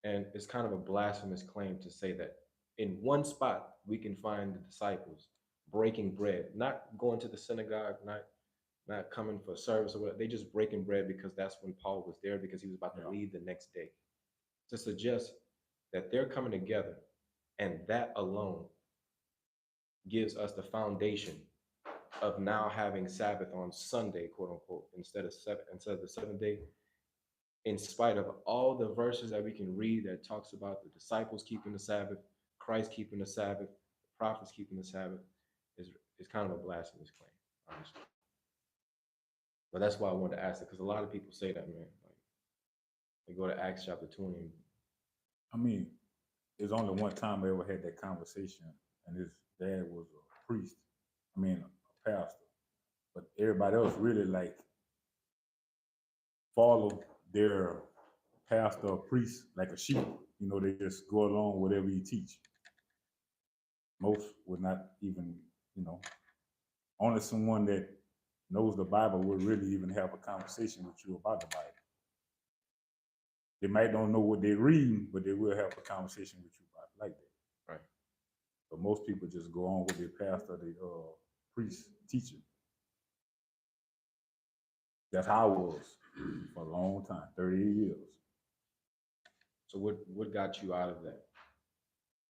And it's kind of a blasphemous claim to say that in one spot we can find the disciples breaking bread, not going to the synagogue, not coming for service or whatever. They just breaking bread because that's when Paul was there because he was about to leave the next day. To suggest that they're coming together and that alone gives us the foundation of now having Sabbath on Sunday, quote unquote, instead of the seventh day, in spite of all the verses that we can read that talks about the disciples keeping the Sabbath, Christ keeping the Sabbath, the prophets keeping the Sabbath, is kind of a blasphemous claim, honestly. But that's why I wanted to ask it, because a lot of people say that, man. Like they go to Acts chapter 20. I mean, there's only one time I ever had that conversation, and his dad was a priest. I mean, a pastor. But everybody else really like follow their pastor or priest like a sheep. You know, they just go along with whatever he teach. Most would not even, you know, only someone that knows the Bible would really even have a conversation with you about the Bible. They might don't know what they read, but they will have a conversation with you about it like that. Right. But most people just go on with their pastor, the priest teaching. That's how I was for a long time, 38 years. So what got you out of that?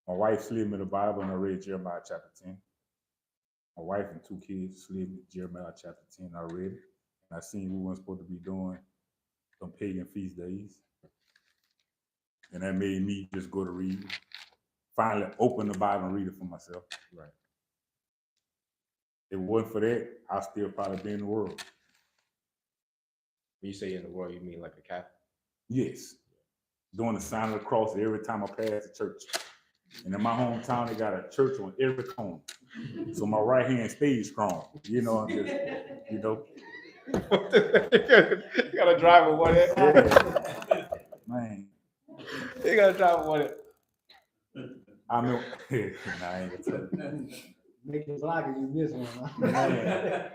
My wife slid me the Bible and I read Jeremiah chapter 10. My wife and 2 kids slid me Jeremiah chapter 10. I read it. And I seen we weren't supposed to be doing some pagan feast days. And that made me just go to read. Finally open the Bible and read it for myself. Right. If it wasn't for that, I'd still probably be in the world. When you say in the world, you mean like a Catholic? Yes. Doing the sign of the cross every time I pass the church. And in my hometown, they got a church on every corner. So my right hand stays strong. You know, just, you know. You gotta drive with one hand. Yeah. Man. You gotta drive with one hand. I know. Nah, I ain't gonna tell you. Make it like you miss one, huh?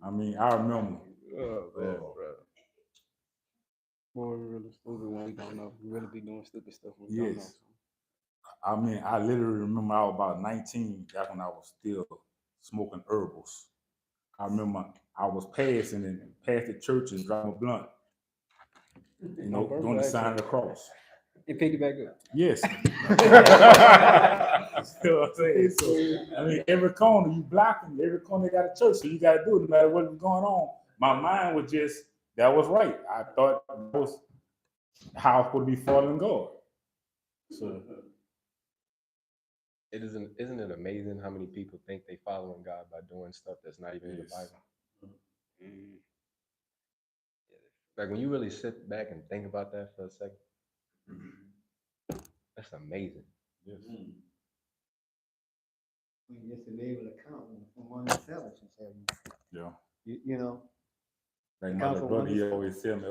I mean, I remember. Oh man, bro. Boy, we're really stupid when we don't know. We really be doing stupid stuff when we don't know. Yes. I mean, I literally remember I was about 19. That's when I was still smoking herbals. I remember I was passing and past the church and driving a blunt. You know, doing the sign of the cross. It picked it back up. Yes. You know what I'm saying? So, I mean, every corner you blocking, every corner got a church, so you got to do it no matter what was going on. My mind was just, that was right. I thought that was how I was supposed to be following God. So, Isn't it amazing how many people think they following God by doing stuff that's not even in the Bible? Mm. Like when you really sit back and think about that for a second, that's amazing. yes. I mean, just to be able to count from one to seven, she said. Yeah. You know, Like The my little council brother, wonders- he always tell me,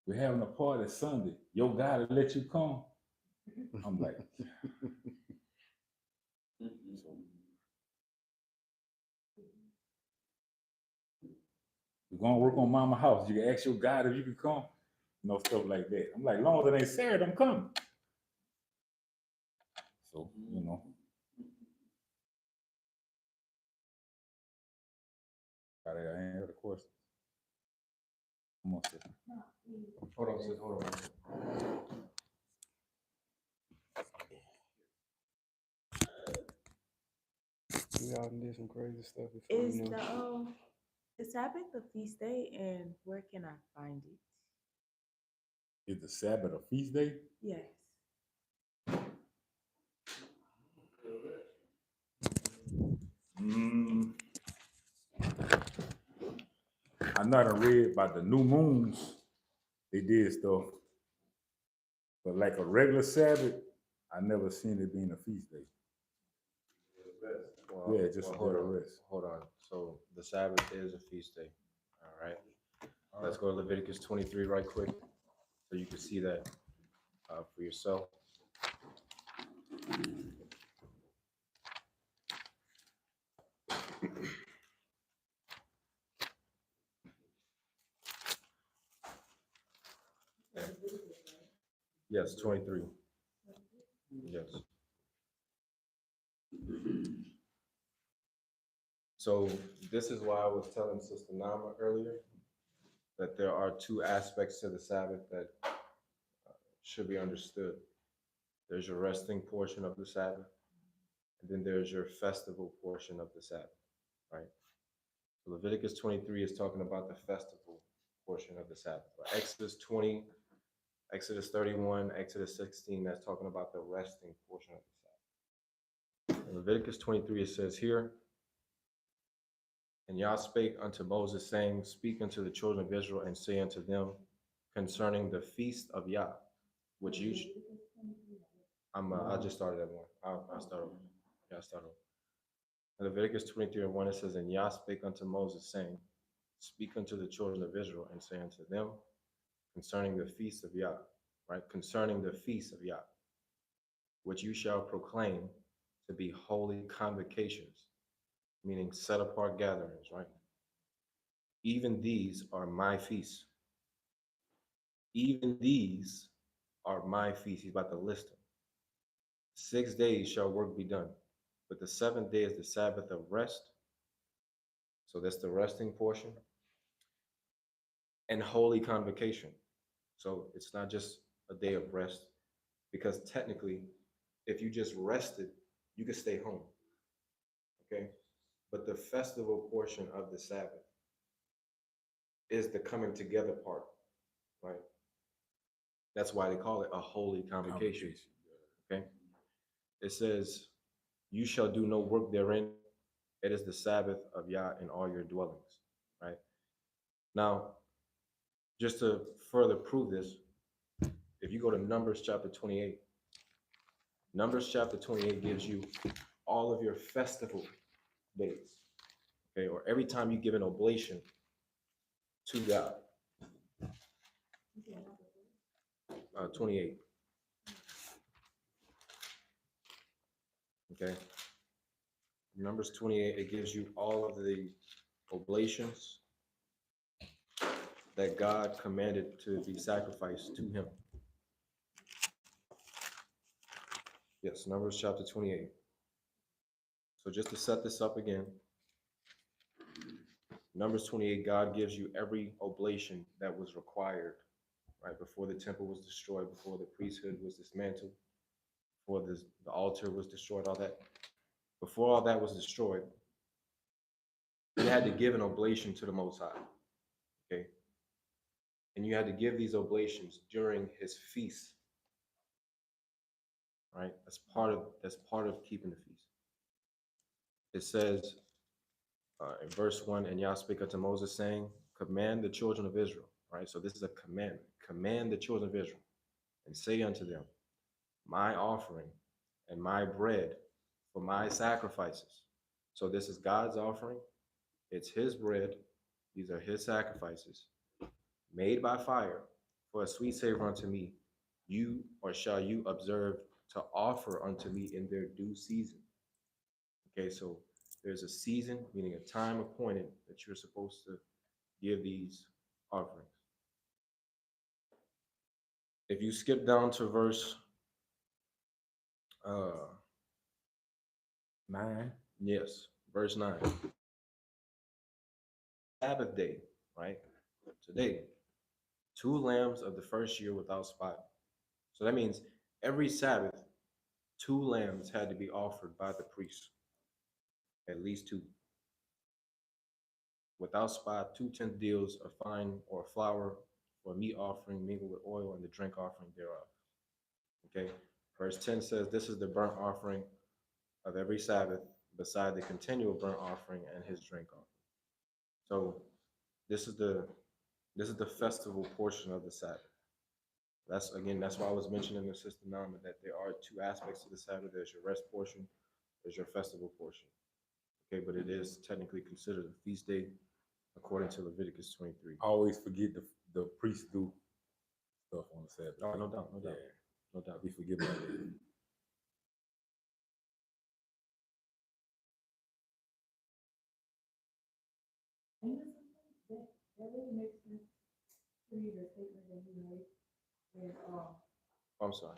we're having a party Sunday. Your God will let you come. I'm like, so, we're gonna work on mama house. You can ask your God if you can come. You know, stuff like that. I'm like, long as it ain't Saturday, I'm coming. So, you know. Got it. Any other questions? Come on, sis. Hold on, sis. Hold on. We all did some crazy stuff before, Is you know. the Sabbath a feast day, and where can I find it? Is the Sabbath a feast day? Yes. Mm, I not read about the new moons. They did stuff, but like a regular Sabbath, I never seen it being a feast day. Well, Yeah, just a hold day of on. rest. Hold on. So the Sabbath is a feast day. All right. Let's go to Leviticus 23 right quick so you can see that for yourself. Yes, 23. Yes. So this is why I was telling Sister Nama earlier that there are two aspects to the Sabbath that should be understood. There's your resting portion of the Sabbath, and then there's your festival portion of the Sabbath, right? So Leviticus 23 is talking about the festival portion of the Sabbath. But Exodus 20, Exodus 31, Exodus 16, that's talking about the resting portion of the Sabbath. In Leviticus 23, it says here, and Yah spake unto Moses, saying, Speak unto the children of Israel, and say unto them concerning the feast of Yah, which you I just started at one. I'll start over. Yeah, I'll start over. In Leviticus 23 and 1, it says, And Yah spake unto Moses, saying, Speak unto the children of Israel, and say unto them concerning the feast of Yah, right? Concerning the feast of Yah, which you shall proclaim to be holy convocations, meaning set apart gatherings, right? Even these are my feasts. Even these are my feasts. He's about to list them. 6 days shall work be done, but the seventh day is the Sabbath of rest. So that's the resting portion. And holy convocation. So it's not just a day of rest, because technically, if you just rested, you could stay home. Okay? But the festival portion of the Sabbath is the coming together part, right? That's why they call it a holy convocation. Okay? It says, You shall do no work therein. It is the Sabbath of Yah in all your dwellings, right? Now, just to further prove this, if you go to Numbers chapter 28, Numbers chapter 28 gives you all of your festival days, okay? Or every time you give an oblation to God. 28, okay? Numbers 28, it gives you all of the oblations that God commanded to be sacrificed to him. Yes, Numbers chapter 28. So just to set this up again, Numbers 28, God gives you every oblation that was required, right? Before the temple was destroyed, before the priesthood was dismantled, before the altar was destroyed, all that. Before all that was destroyed, you had to give an oblation to the Most High, okay? And you had to give these oblations during his feast, right? That's part of keeping the feast. It says in verse 1, and Yah spake unto Moses, saying, Command the children of Israel, right? So this is a commandment. Command the children of Israel, and say unto them, My offering and my bread for my sacrifices. So this is God's offering. It's his bread. These are his sacrifices, made by fire for a sweet savor unto me. You or shall you observe to offer unto me in their due season. Okay, so there's a season, meaning a time appointed, that you're supposed to give these offerings. If you skip down to verse 9. yes, verse 9. Sabbath day, right? Today, 2 lambs of the first year without spot. So that means every Sabbath, 2 lambs had to be offered by the priest, at least two, without spot, 2/10 deals of fine or flour for a meat offering mingled with oil and the drink offering thereof. Okay. Verse 10 says, "This is the burnt offering of every Sabbath, beside the continual burnt offering and his drink offering." So this is the festival portion of the Sabbath. That's why I was mentioning the system now that there are two aspects to the Sabbath. There's your rest portion, there's your festival portion. Okay, but it is technically considered a feast day according to Leviticus 23. I always forget the priests do stuff on the Sabbath. Oh, no doubt, no doubt, Yeah, no doubt. we forget about that. And you know something? That really makes sense to me, the statement that he made. And, I'm sorry.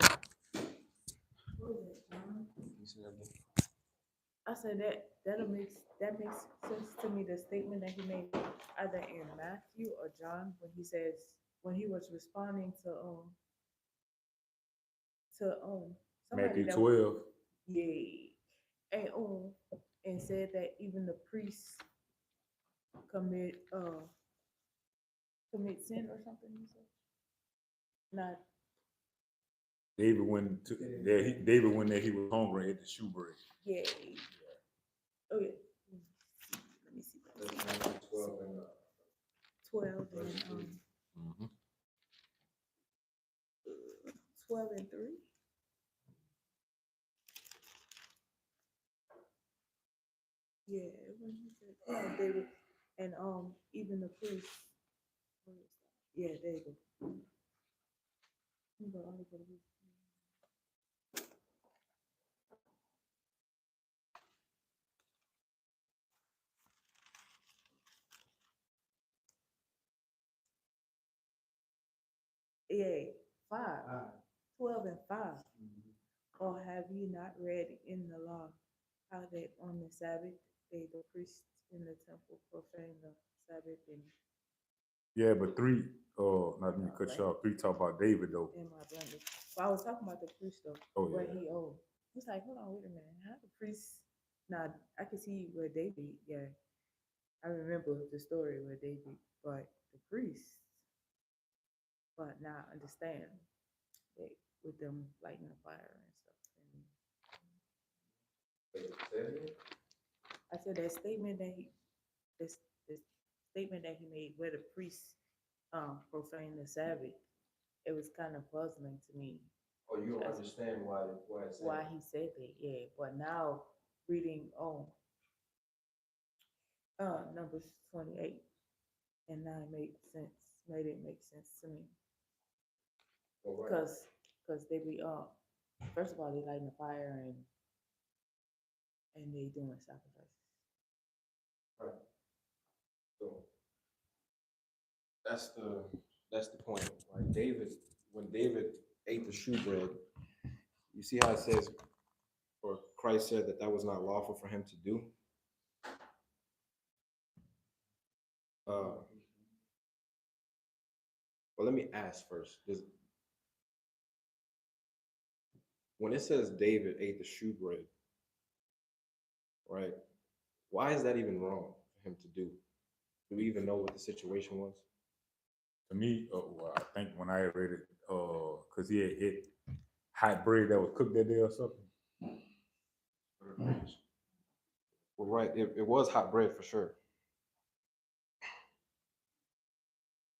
what was it, John? You see that again? I said that makes sense to me, the statement that he made either in Matthew or John when he says when he was responding to somebody Matthew that 12. yeah and and said that even the priests commit commit sin or something, he said. Not David went to there. David went there. He was hungry at the shewbread. yeah. Oh yeah. Let me see. Let me see. Matthew 12 and 12 verse and 3. 12 and 3. Yeah, when he said, David, and even the priest. Where is that? Yeah, there you go. Let me go, I'll go to this. Yeah, 5. 12 and 5. Or have you not read in the law how that on the Sabbath day the priests in the temple profane the Sabbath Yeah, but 3. Not me cut you off. 3 talk about David though. in my blended? Well, I was talking about the priest though. Oh, Where yeah. he's like, hold on, wait a minute. How the priest? Now I can see where David. Yeah, I remember the story where David, but the priest. But now I understand that with them lighting the fire and stuff. And I said that statement that this statement that he made where the priests profane the Sabbath, it was kind of puzzling to me Oh, you don't understand why it's why he said that, yeah. But now reading Numbers 28 and 9 made it make sense to me. Because they be first of all they lighting the fire and they doing sacrifices. Right. So that's the point. Like when David ate the shewbread, you see how it says, or Christ said that was not lawful for him to do. Well, let me ask first. When it says David ate the shewbread, right? Why is that even wrong for him to do? Do we even know what the situation was? To me, well, I think when I read it, because he had ate hot bread that was cooked that day or something. Well, right, it was hot bread for sure.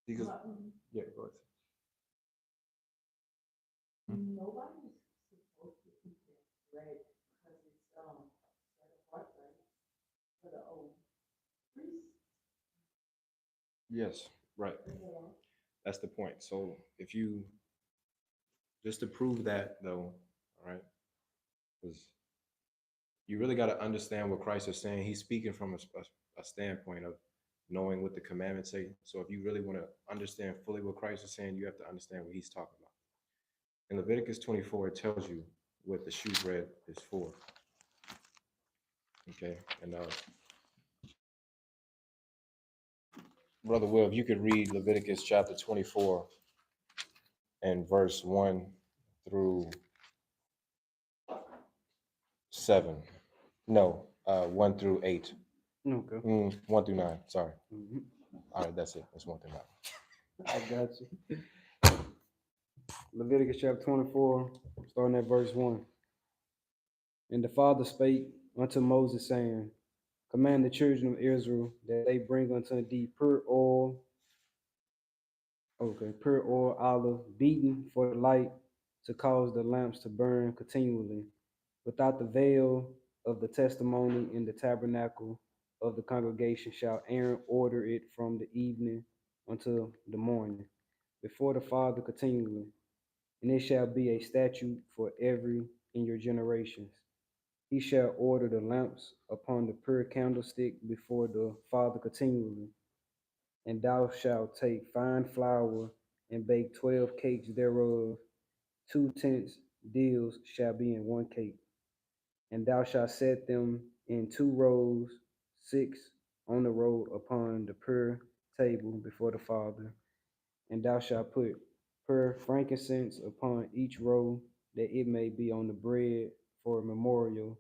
Because yeah, go ahead. Nobody's supposed to eat that bread because it's set apart, right? For the old priest. Yes, right. Yeah. That's the point. So if you just to prove that though, all right, because you really got to understand what Christ is saying. He's speaking from a standpoint of knowing what the commandments say. So if you really want to understand fully what Christ is saying, you have to understand what he's talking about. In Leviticus 24, it tells you what the shewbread is for. Okay, and Brother Will, if you could read Leviticus chapter 24 and verse 1 through 7. No, 1 through 8. Okay. 1 through 9. Sorry. Mhm. All right, that's it. That's 1 through 9. I got you. Leviticus chapter 24, starting at verse 1. And the Father spake unto Moses, saying, Command the children of Israel that they bring unto thee pure oil, pure oil, olive, beaten for the light, to cause the lamps to burn continually. Without the veil of the testimony in the tabernacle of the congregation shall Aaron order it from the evening until the morning, before the Father continually. And it shall be a statute for every in your generations. He shall order the lamps upon the pure candlestick before the Father continually. And thou shalt take fine flour and bake 12 cakes thereof. 2 tenths deals shall be in one cake. And thou shalt set them in 2 rows, 6 on the row upon the pure table before the Father. And thou shalt put pure frankincense upon each row, that it may be on the bread for a memorial,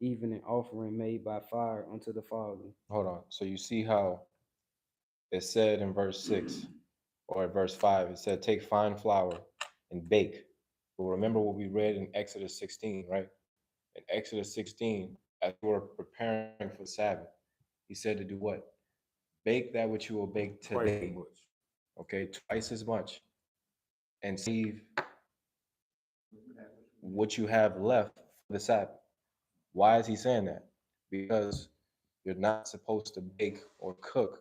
even an offering made by fire unto the Father. Hold on. So you see how it said in verse 6 or at verse 5, it said, take fine flour and bake. But remember what we read in Exodus 16, right? In Exodus 16, as we were preparing for the Sabbath, he said to do what? Bake that which you will bake Twice as today, much. okay? Twice as much, and save what you have left for the Sabbath. Why is he saying that? Because you're not supposed to bake or cook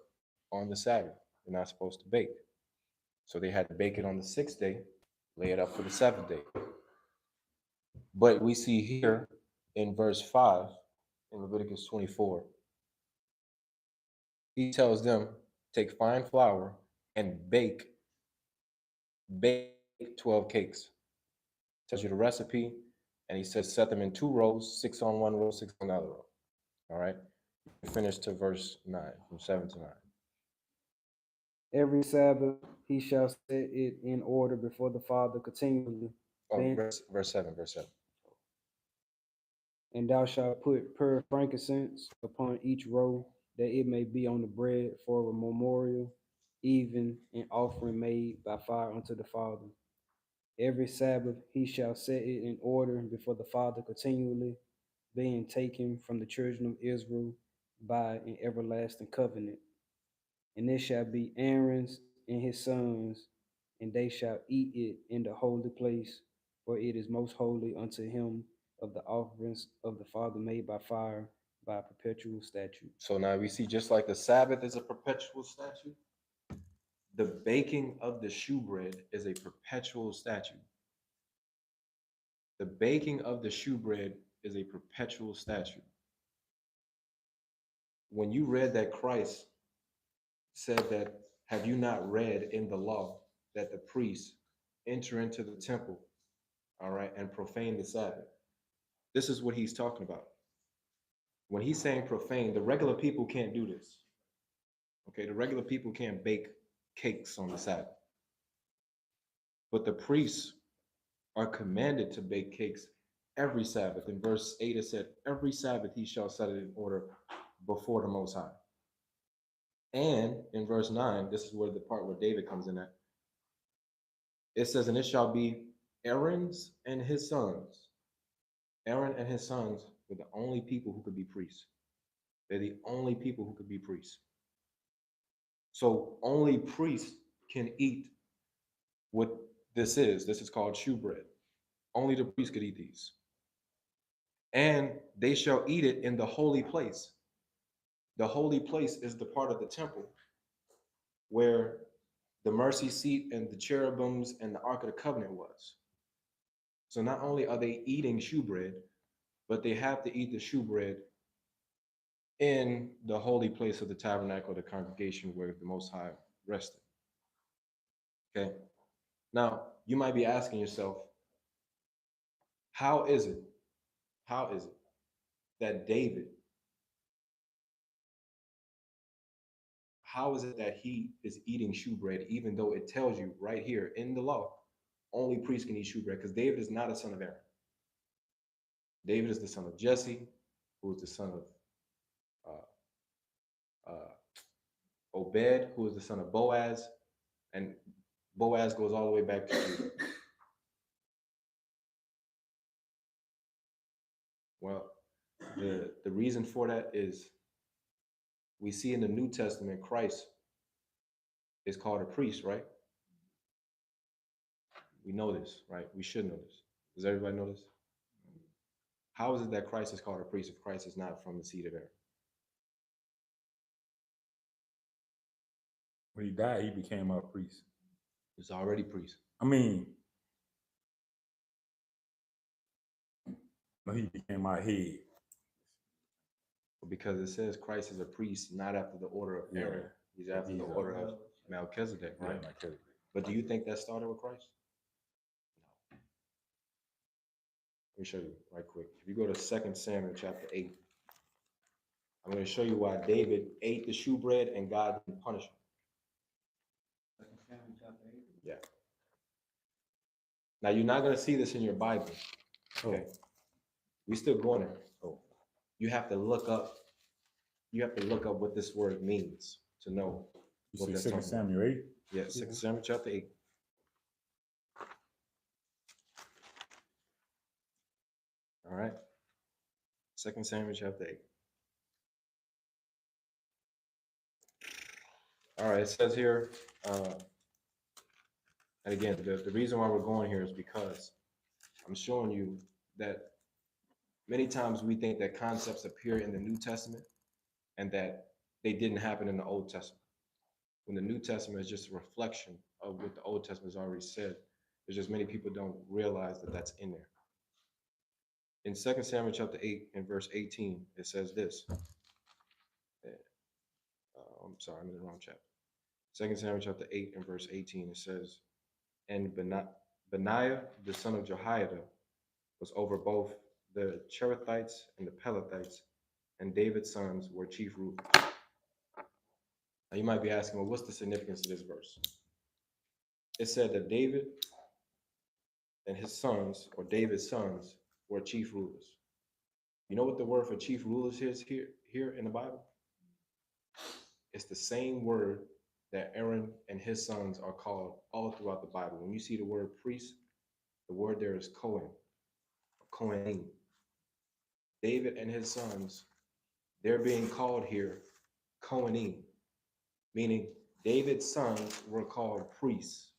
on the Sabbath. You're not supposed to bake. So they had to bake it on the 6th day, lay it up for the 7th day. But we see here in verse 5 in Leviticus 24, he tells them, take fine flour and bake 12 cakes. Tells you the recipe, and he says set them in 2 rows, 6 on one row, 6 on another row. All right. Finish to verse 9, from 7 to 9. Every Sabbath he shall set it in order before the Father continually. Oh, verse 7, verse 7. And thou shalt put pure frankincense upon each row, that it may be on the bread for a memorial, even an offering made by fire unto the Father. Every Sabbath he shall set it in order before the Father continually, being taken from the children of Israel by an everlasting covenant. And it shall be Aaron's and his sons, and they shall eat it in the holy place, for it is most holy unto him of the offerings of the Father made by fire, by a perpetual statute. So now we see just like the Sabbath is a perpetual statute, the baking of the shewbread is a perpetual statute. The baking of the shewbread is a perpetual statute. When you read that Christ said that, have you not read in the law that the priests enter into the temple, all right, and profane the Sabbath? This is what he's talking about. When he's saying profane, the regular people can't do this. Okay, the regular people can't bake cakes on the Sabbath. But the priests are commanded to bake cakes every Sabbath. In verse 8, it said, every Sabbath he shall set it in order before the Most High. And in verse 9, this is where the part where David comes in at. It says, and it shall be Aaron's and his sons. Aaron and his sons were the only people who could be priests. They're the only people who could be priests. So only priests can eat what this is. This is called shewbread. Only the priests could eat these. And they shall eat it in the holy place. The holy place is the part of the temple where the mercy seat and the cherubims and the Ark of the Covenant was. So not only are they eating shewbread, but they have to eat the shewbread in the holy place of the tabernacle of the congregation where the Most High rested. Okay. Now, you might be asking yourself, how is it that David, how is it that he is eating shewbread, even though it tells you right here in the law, only priests can eat shewbread? Because David is not a son of Aaron. David is the son of Jesse, who is the son of Obed, who is the son of Boaz, and Boaz goes all the way back to Judah. Well, the reason for that is we see in the New Testament Christ is called a priest, right? We know this, right? We should know this. Does everybody know this? How is it that Christ is called a priest if Christ is not from the seed of Aaron? When he died, he became our priest. He's already priest. I mean, no, he became our head. Because it says Christ is a priest not after the order of Aaron. He's after the order of Melchizedek, right? Yeah, Melchizedek. But do you think that started with Christ? No. Let me show you right quick. If you go to 2 Samuel chapter 8, I'm going to show you why David ate the shewbread and God didn't punish him. Yeah. Now you're not going to see this in your Bible. Okay. We still going there. So you have to look up. You have to look up what this word means to know. You see 2 Samuel 8? Yeah, 2 Samuel chapter 8. All right. 2 Samuel chapter 8. All right, it says here, and again, the reason why we're going here is because I'm showing you that many times we think that concepts appear in the New Testament and that they didn't happen in the Old Testament. When the New Testament is just a reflection of what the Old Testament has already said, there's just many people don't realize that that's in there. In 2 Samuel chapter 8 and verse 18, it says this. I'm sorry, I'm in the wrong chapter. 2 Samuel chapter 8 and verse 18, it says, and Benaiah, the son of Jehoiada, was over both the Cherethites and the Pelethites, and David's sons were chief rulers. Now you might be asking, well, what's the significance of this verse? It said that David and his sons, or David's sons, were chief rulers. You know what the word for chief rulers is here in the Bible? It's the same word that Aaron and his sons are called all throughout the Bible. When you see the word priest, the word there is Cohen, Kohanim. David and his sons, they're being called here Kohanim, meaning David's sons were called priests.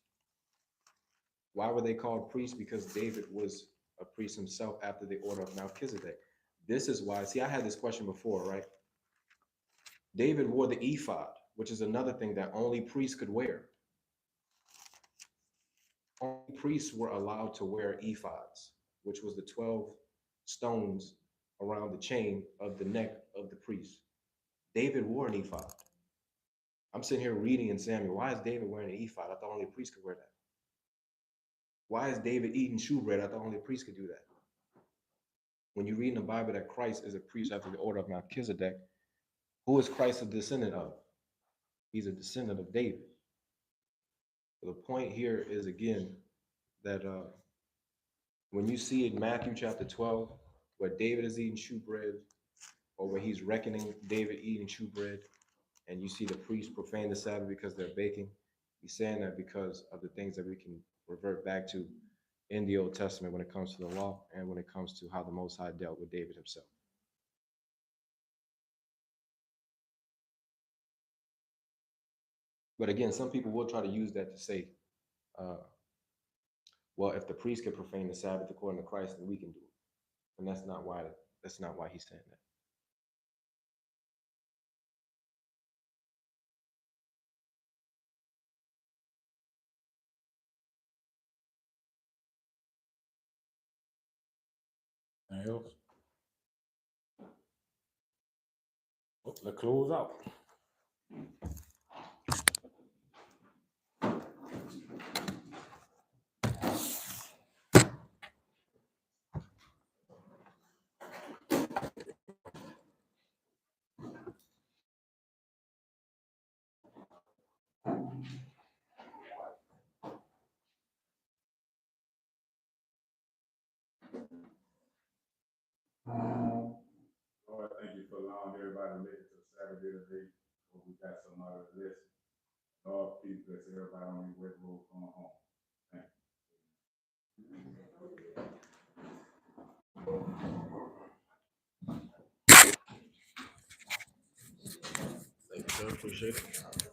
Why were they called priests? Because David was a priest himself after the order of Melchizedek. This is why, see, I had this question before, right? David wore the ephod, which is another thing that only priests could wear. Only priests were allowed to wear ephods, which was the 12 stones around the chain of the neck of the priest. David wore an ephod. I'm sitting here reading in Samuel, why is David wearing an ephod? I thought only a priest could wear that. Why is David eating shewbread? I thought only a priest could do that. When you read in the Bible that Christ is a priest after the order of Melchizedek, who is Christ a descendant of? He's a descendant of David. So the point here is, again, that when you see in Matthew chapter 12, where David is eating shewbread, or where he's reckoning David eating shewbread, and you see the priests profane the Sabbath because they're baking, he's saying that because of the things that we can revert back to in the Old Testament when it comes to the law and when it comes to how the Most High dealt with David himself. But again, some people will try to use that to say, well, if the priest can profane the Sabbath according to Christ, then we can do it. And that's not why he's saying that. Anything else? Oh, let's close out. try to make it to Saturday today, so we got some out of the lesson. God, please bless everybody on the west road going home. Thank you. Thank you, sir. Appreciate it.